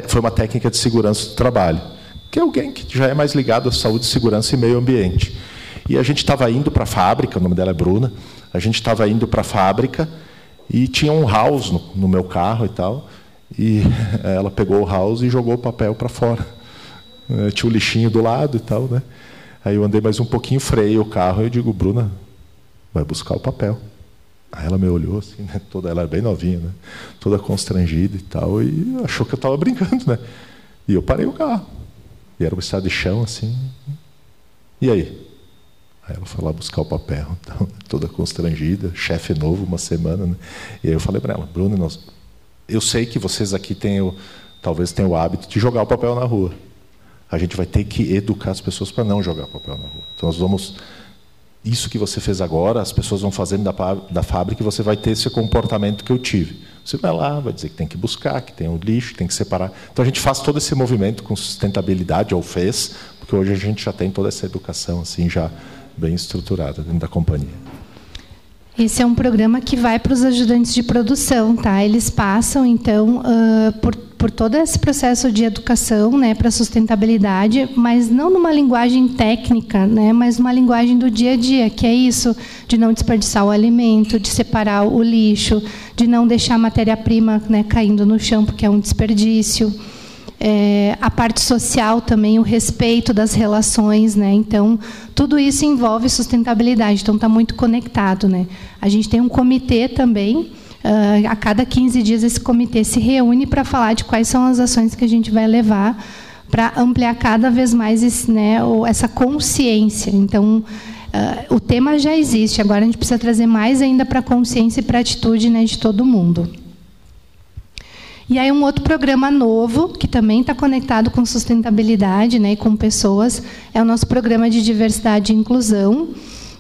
foi uma técnica de segurança do trabalho, que é alguém que já é mais ligado à saúde, segurança e meio ambiente. E a gente estava indo para a fábrica, o nome dela é Bruna, a gente estava indo para a fábrica e tinha um house no meu carro e tal, e ela pegou o house e jogou o papel para fora. Tinha o lixinho do lado e tal, né? Aí eu andei mais um pouquinho, freiei o carro e eu digo, Bruna, vai buscar o papel. Aí ela me olhou assim, né? Ela era bem novinha, né? Toda constrangida e tal, e achou que eu estava brincando, né? E eu parei o carro. E era uma estrada de chão, assim. E aí? Aí ela foi lá buscar o papel, então, toda constrangida, chefe novo, uma semana, né? E aí eu falei para ela, Bruna, eu sei que vocês aqui talvez tenham o hábito de jogar o papel na rua. A gente vai ter que educar as pessoas para não jogar papel na rua. Então, isso que você fez agora, as pessoas vão fazendo da fábrica e você vai ter esse comportamento que eu tive. Você vai lá, vai dizer que tem que buscar, que tem o lixo, que tem que separar. Então a gente faz todo esse movimento com sustentabilidade, ou fez, porque hoje a gente já tem toda essa educação assim já bem estruturada dentro da companhia. Esse é um programa que vai para os ajudantes de produção, tá? Eles passam, então, por todo esse processo de educação, né, para a sustentabilidade, mas não numa linguagem técnica, né, mas numa linguagem do dia a dia, que é isso, de não desperdiçar o alimento, de separar o lixo, de não deixar a matéria-prima, né, caindo no chão, porque é um desperdício. A parte social também, o respeito das relações, né? Então, tudo isso envolve sustentabilidade, então está muito conectado, né? A gente tem um comitê também, a cada 15 dias esse comitê se reúne para falar de quais são as ações que a gente vai levar para ampliar cada vez mais essa consciência. Então, o tema já existe, agora a gente precisa trazer mais ainda para a consciência e para a atitude, né, de todo mundo. E aí um outro programa novo, que também está conectado com sustentabilidade, né, e com pessoas, é o nosso programa de diversidade e inclusão.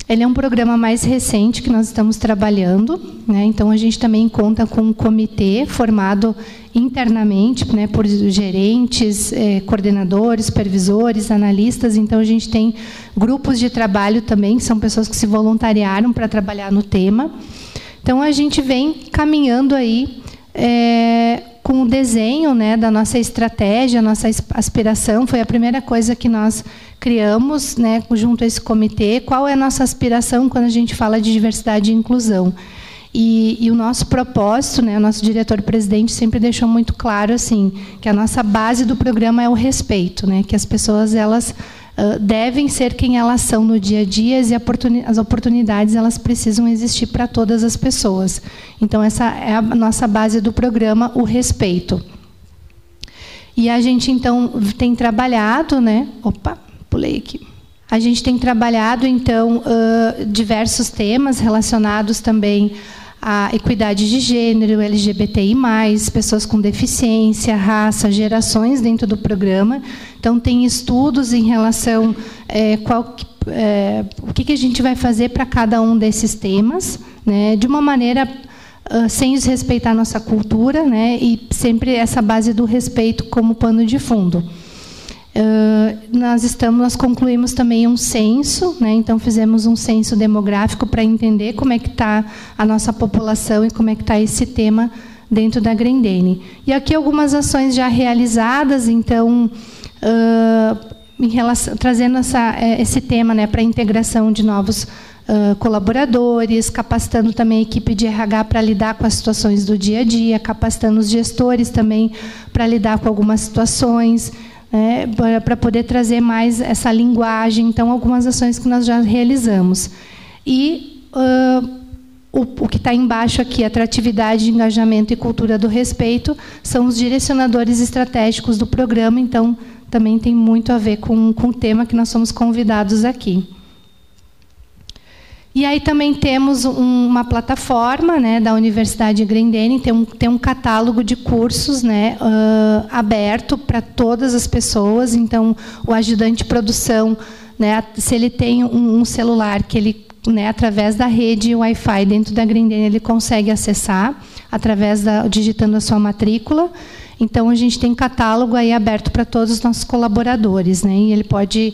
Ele é um programa mais recente que nós estamos trabalhando, né, então a gente também conta com um comitê formado internamente, né, por gerentes, coordenadores, supervisores, analistas. Então a gente tem grupos de trabalho também, que são pessoas que se voluntariaram para trabalhar no tema. Então a gente vem caminhando aí com o desenho, né, da nossa estratégia, nossa aspiração. Foi a primeira coisa que nós criamos, né, junto a esse comitê. Qual é a nossa aspiração quando a gente fala de diversidade e inclusão? E o nosso propósito, né, o nosso diretor-presidente sempre deixou muito claro assim, que a nossa base do programa é o respeito, né, que as pessoas elas devem ser quem elas são no dia a dia, e as oportunidades elas precisam existir para todas as pessoas. Então essa é a nossa base do programa, o respeito. E a gente então tem trabalhado, né? Opa, pulei aqui. A gente tem trabalhado então diversos temas relacionados também à equidade de gênero, LGBTI+, pessoas com deficiência, raça, gerações dentro do programa. Então tem estudos em relação o que a gente vai fazer para cada um desses temas, né, de uma maneira sem desrespeitar a nossa cultura, né, e sempre essa base do respeito como pano de fundo. Nós concluímos também um censo, né? Então fizemos um censo demográfico para entender como é que está a nossa população e como é que está esse tema dentro da Grendene. E aqui algumas ações já realizadas, então trazendo esse tema, né, para a integração de novos colaboradores, capacitando também a equipe de RH para lidar com as situações do dia a dia, capacitando os gestores também para lidar com algumas situações, para poder trazer mais essa linguagem. Então, algumas ações que nós já realizamos. E o que está embaixo aqui, atratividade, engajamento e cultura do respeito, são os direcionadores estratégicos do programa. Então, também tem muito a ver com o tema que nós somos convidados aqui. E aí também temos uma plataforma, né, da Universidade Grendene, tem um catálogo de cursos, né, aberto para todas as pessoas. Então, o ajudante de produção, né, se ele tem um celular que ele, né, através da rede Wi-Fi dentro da Grendene, ele consegue acessar digitando a sua matrícula. Então, a gente tem catálogo aí aberto para todos os nossos colaboradores, né, e ele pode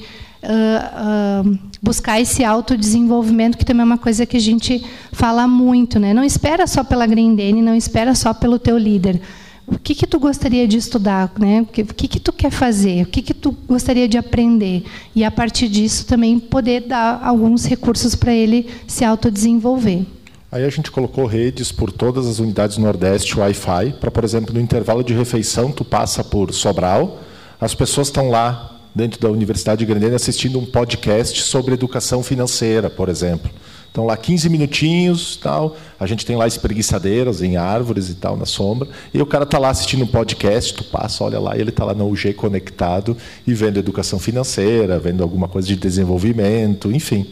buscar esse autodesenvolvimento, que também é uma coisa que a gente fala muito, né? Não espera só pela Grendene, não espera só pelo teu líder. O que tu gostaria de estudar, né? O que tu quer fazer? O que tu gostaria de aprender? E, a partir disso, também poder dar alguns recursos para ele se autodesenvolver. Aí a gente colocou redes por todas as unidades do Nordeste, Wi-Fi, para, por exemplo, no intervalo de refeição, tu passa por Sobral, as pessoas estão lá dentro da Universidade de Grendene assistindo um podcast sobre educação financeira, por exemplo. Então, lá 15 minutinhos, tal, a gente tem lá espreguiçadeiras em árvores e tal, na sombra, e o cara está lá assistindo um podcast, tu passa, olha lá, e ele está lá na UG conectado e vendo educação financeira, vendo alguma coisa de desenvolvimento, enfim,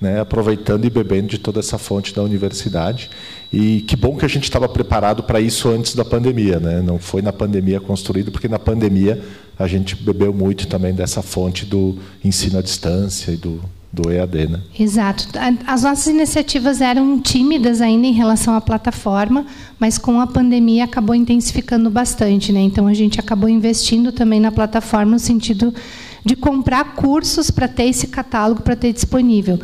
né, aproveitando e bebendo de toda essa fonte da universidade. E que bom que a gente estava preparado para isso antes da pandemia, né? Não foi na pandemia construído, porque na pandemia a gente bebeu muito também dessa fonte do ensino à distância e do EAD, né? Exato. As nossas iniciativas eram tímidas ainda em relação à plataforma, mas com a pandemia acabou intensificando bastante, né? Então a gente acabou investindo também na plataforma no sentido de comprar cursos para ter esse catálogo, para ter disponível.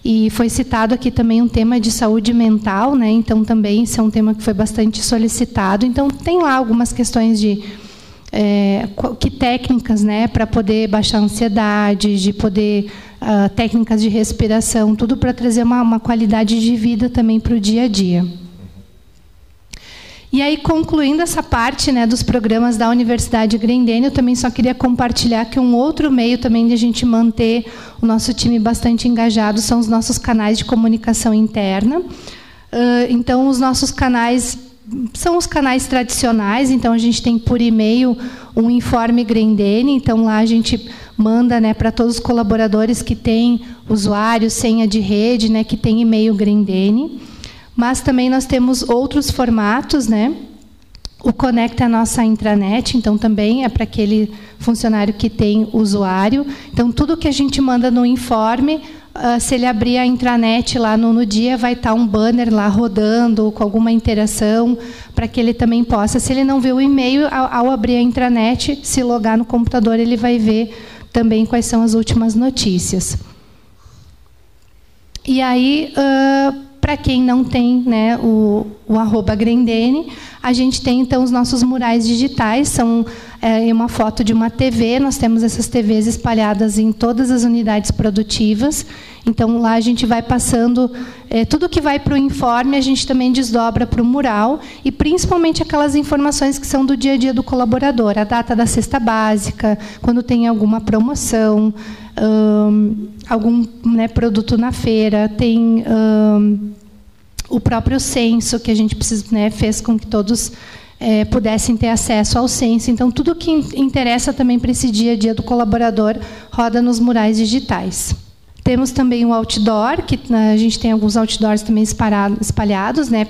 E foi citado aqui também um tema de saúde mental, né? Então também isso é um tema que foi bastante solicitado. Então tem lá algumas questões de que técnicas, né, para poder baixar a ansiedade, de poder técnicas de respiração, tudo para trazer uma qualidade de vida também para o dia a dia. E aí, concluindo essa parte, né, dos programas da Universidade Grendene, eu também só queria compartilhar que um outro meio também de a gente manter o nosso time bastante engajado são os nossos canais de comunicação interna. Então, os nossos canais são os canais tradicionais, então a gente tem por e-mail um informe Grendene, então lá a gente manda, né, para todos os colaboradores que têm usuário, senha de rede, né, que tem e-mail Grendene. Mas também nós temos outros formatos, né? O Conecta é a nossa intranet, então também é para aquele funcionário que tem usuário. Então tudo que a gente manda no informe, se ele abrir a intranet lá no dia, vai estar um banner lá rodando com alguma interação, para que ele também possa, se ele não vê o e-mail, ao abrir a intranet, se logar no computador, ele vai ver também quais são as últimas notícias. E aí, para quem não tem, né, o @Grendene, a gente tem então os nossos murais digitais, são uma foto de uma TV, nós temos essas TVs espalhadas em todas as unidades produtivas, então lá a gente vai passando, tudo que vai para o informe a gente também desdobra para o mural, e principalmente aquelas informações que são do dia a dia do colaborador, a data da cesta básica, quando tem alguma promoção, algum, né, produto na feira, tem o próprio censo, que a gente precisa, né, fez com que todos pudessem ter acesso ao censo. Então, tudo que interessa também para esse dia a dia do colaborador roda nos murais digitais. Temos também o outdoor, que a gente tem alguns outdoors também espalhados, né,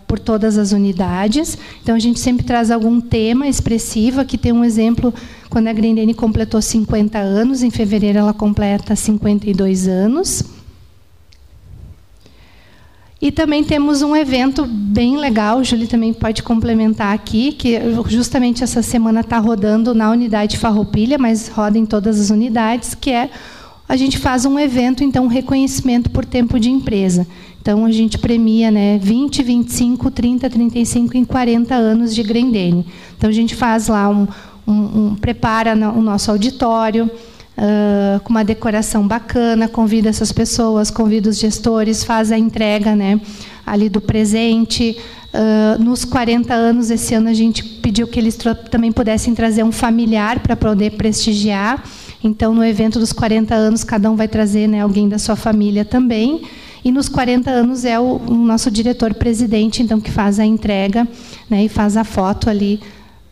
por todas as unidades. Então, a gente sempre traz algum tema expressivo. Aqui tem um exemplo, quando a Grendene completou 50 anos, em fevereiro ela completa 52 anos. E também temos um evento bem legal, o Júlio também pode complementar aqui, que justamente essa semana está rodando na unidade Farroupilha, mas roda em todas as unidades, que a gente faz um evento, então, um reconhecimento por tempo de empresa. Então, a gente premia, né, 20, 25, 30, 35 e 40 anos de Grendene. Então, a gente faz lá prepara o nosso auditório, com uma decoração bacana, convida essas pessoas, convida os gestores, faz a entrega, né, ali do presente. Nos 40 anos, esse ano, a gente pediu que eles também pudessem trazer um familiar para poder prestigiar. Então, no evento dos 40 anos, cada um vai trazer, né, alguém da sua família também. E nos 40 anos é o nosso diretor-presidente, então, que faz a entrega, né, e faz a foto ali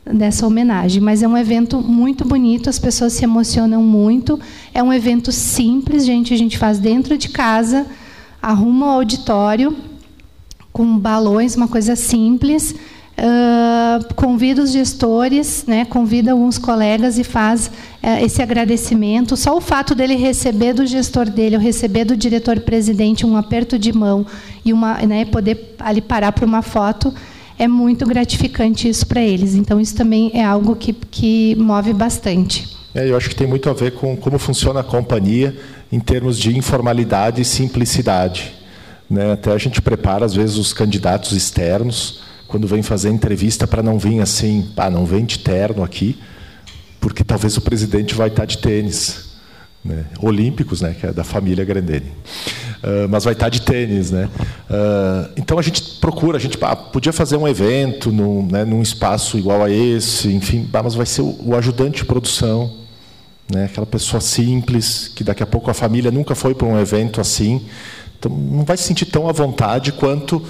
dessa homenagem. Mas é um evento muito bonito, as pessoas se emocionam muito. É um evento simples, gente, a gente faz dentro de casa, arruma o auditório com balões, uma coisa simples, convida os gestores, né, convida alguns colegas e faz esse agradecimento. Só o fato dele receber do gestor dele, ou receber do diretor-presidente um aperto de mão e né, poder ali parar para uma foto, é muito gratificante isso para eles. Então, isso também é algo que move bastante. Eu acho que tem muito a ver com como funciona a companhia em termos de informalidade e simplicidade, né? Até a gente prepara, às vezes, os candidatos externos, quando vem fazer entrevista, para não vir assim, não vem de terno aqui, porque talvez o presidente vai estar de tênis, né? Olímpicos, né, que é da família Grendene. Mas vai estar de tênis, né? Então a gente procura, podia fazer um evento num espaço igual a esse, enfim, mas vai ser o ajudante de produção, né? Aquela pessoa simples, que daqui a pouco a família nunca foi para um evento assim, então não vai se sentir tão à vontade quanto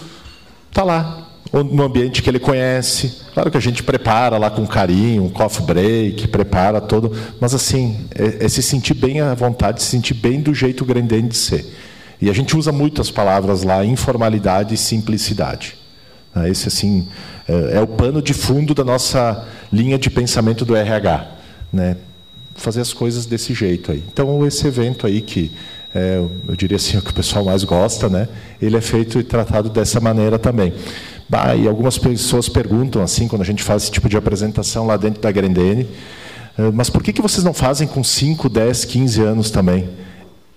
está lá, no ambiente que ele conhece. Claro que a gente prepara lá com carinho, um coffee break, prepara todo, mas assim, é se sentir bem à vontade, se sentir bem do jeito Grendene de ser. E a gente usa muito as palavras lá, informalidade e simplicidade. Esse, assim, é o pano de fundo da nossa linha de pensamento do RH, né? fazer as coisas desse jeito aí. Então, esse evento aí que eu diria assim, o que o pessoal mais gosta, né? Ele é feito e tratado dessa maneira também. E algumas pessoas perguntam, assim, quando a gente faz esse tipo de apresentação lá dentro da Grendene, mas por que vocês não fazem com 5, 10, 15 anos também?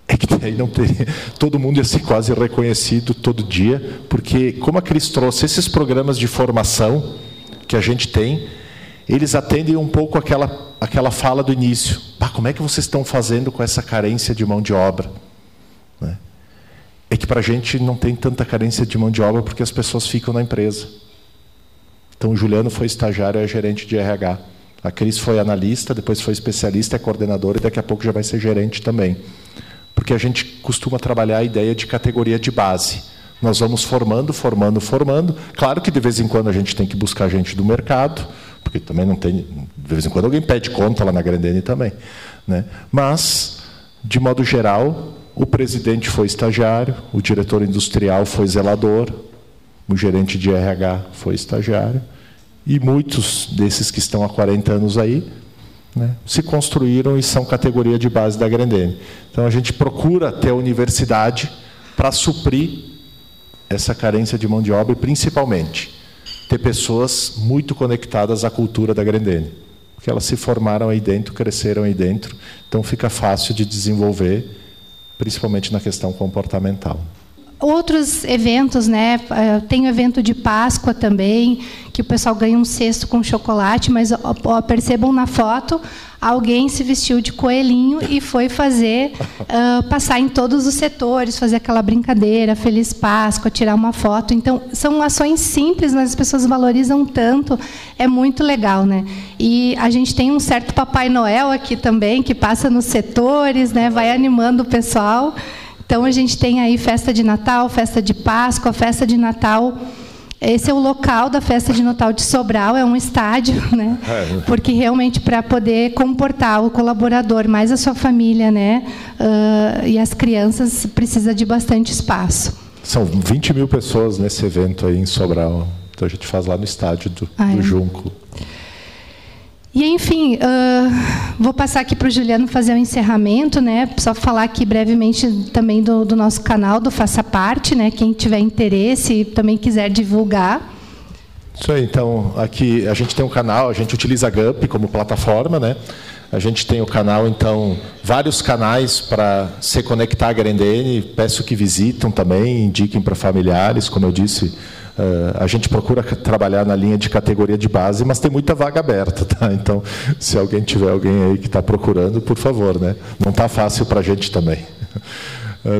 É que aí não teria, todo mundo ia ser quase reconhecido todo dia, porque como a Cris trouxe esses programas de formação que a gente tem, eles atendem um pouco aquela fala do início. Como é que vocês estão fazendo com essa carência de mão de obra? Né? É que para a gente não tem tanta carência de mão de obra porque as pessoas ficam na empresa. Então o Juliano foi estagiário e é gerente de RH. A Cris foi analista, depois foi especialista, é coordenadora e daqui a pouco já vai ser gerente também. Porque a gente costuma trabalhar a ideia de categoria de base. Nós vamos formando. Claro que de vez em quando a gente tem que buscar gente do mercado, porque também não tem... De vez em quando alguém pede conta lá na Grendene também. Né? Mas, de modo geral, o presidente foi estagiário, o diretor industrial foi zelador, o gerente de RH foi estagiário, e muitos desses que estão há 40 anos aí, né, se construíram e são categoria de base da Grendene. Então, a gente procura ter a universidade para suprir essa carência de mão de obra e, principalmente, ter pessoas muito conectadas à cultura da Grendene. Porque elas se formaram aí dentro, cresceram aí dentro, então fica fácil de desenvolver, principalmente na questão comportamental. Outros eventos, né? Tem o evento de Páscoa também, que o pessoal ganha um cesto com chocolate, mas percebam na foto, alguém se vestiu de coelhinho e foi fazer, passar em todos os setores, fazer aquela brincadeira, Feliz Páscoa, tirar uma foto. Então, são ações simples, mas as pessoas valorizam tanto, é muito legal, né? E a gente tem um certo Papai Noel aqui também, que passa nos setores, né? Vai animando o pessoal. Então, a gente tem aí festa de Natal, festa de Páscoa, festa de Natal. Esse é o local da festa de Natal de Sobral, é um estádio, né? Porque realmente para poder comportar o colaborador, mais a sua família, né? E as crianças, precisa de bastante espaço. São 20 mil pessoas nesse evento aí em Sobral. Então, a gente faz lá no estádio do Junco. E, enfim, vou passar aqui para o Juliano fazer o encerramento, né? Só falar aqui brevemente também do nosso canal, do Faça Parte, né? Quem tiver interesse e também quiser divulgar. Isso aí, então, aqui a gente tem um canal, a gente utiliza a GUP como plataforma, né? A gente tem o canal, então, vários canais para se conectar à Grendene. Peço que visitem também, indiquem para familiares, como eu disse. A gente procura trabalhar na linha de categoria de base, mas tem muita vaga aberta, tá? Então, se alguém tiver alguém aí que está procurando, por favor, né? Não está fácil para a gente também.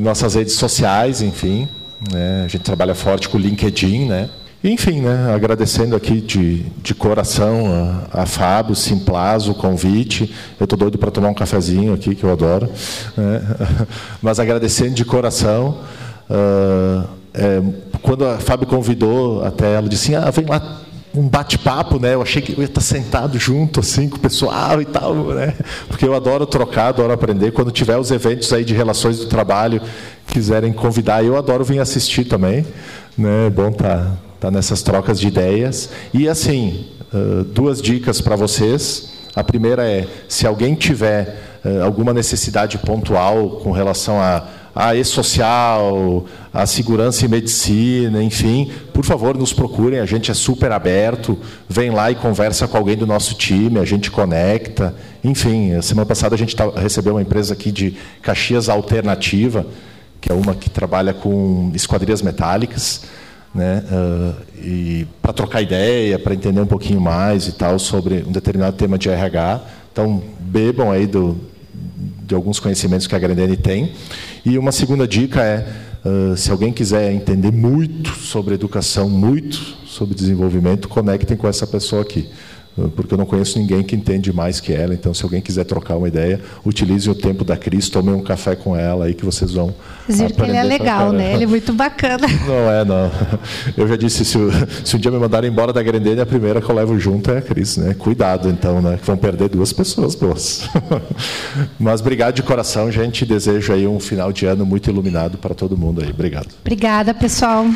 Nossas redes sociais, enfim, né? A gente trabalha forte com o LinkedIn, né? Enfim, né? Agradecendo aqui de coração a Fábio, Simplazo, o convite. Eu estou doido para tomar um cafezinho aqui, que eu adoro, né? Mas agradecendo de coração. Quando a Fábio convidou até ela, disse assim, vem lá um bate-papo, né? Eu achei que eu ia estar sentado junto assim com o pessoal e tal, né? Porque eu adoro trocar, adoro aprender. Quando tiver os eventos aí de relações do trabalho, quiserem convidar, eu adoro vir assistir também, né? É bom tá nessas trocas de ideias. E assim, 2 dicas para vocês. A primeira é, se alguém tiver alguma necessidade pontual com relação a e-social, a segurança e medicina, enfim, por favor, nos procurem, a gente é super aberto, vem lá e conversa com alguém do nosso time, a gente conecta. Enfim, a semana passada a gente recebeu uma empresa aqui de Caxias Alternativa, que é uma que trabalha com esquadrias metálicas, né? E para trocar ideia, para entender um pouquinho mais e tal sobre um determinado tema de RH. Então, bebam aí de alguns conhecimentos que a Grendene tem. E uma segunda dica é, se alguém quiser entender muito sobre educação, muito sobre desenvolvimento, conectem com essa pessoa aqui. Porque eu não conheço ninguém que entende mais que ela. Então, se alguém quiser trocar uma ideia, utilize o tempo da Cris, tomem um café com ela aí que vocês vão dizer que ele é legal, né? Ele é muito bacana. Não. Eu já disse, se um dia me mandarem embora da Grendene, a primeira que eu levo junto é a Cris, né? Cuidado, então, né? Que vão perder 2 pessoas boas. Mas obrigado de coração, gente. Desejo aí um final de ano muito iluminado para todo mundo aí. Obrigado. Obrigada, pessoal.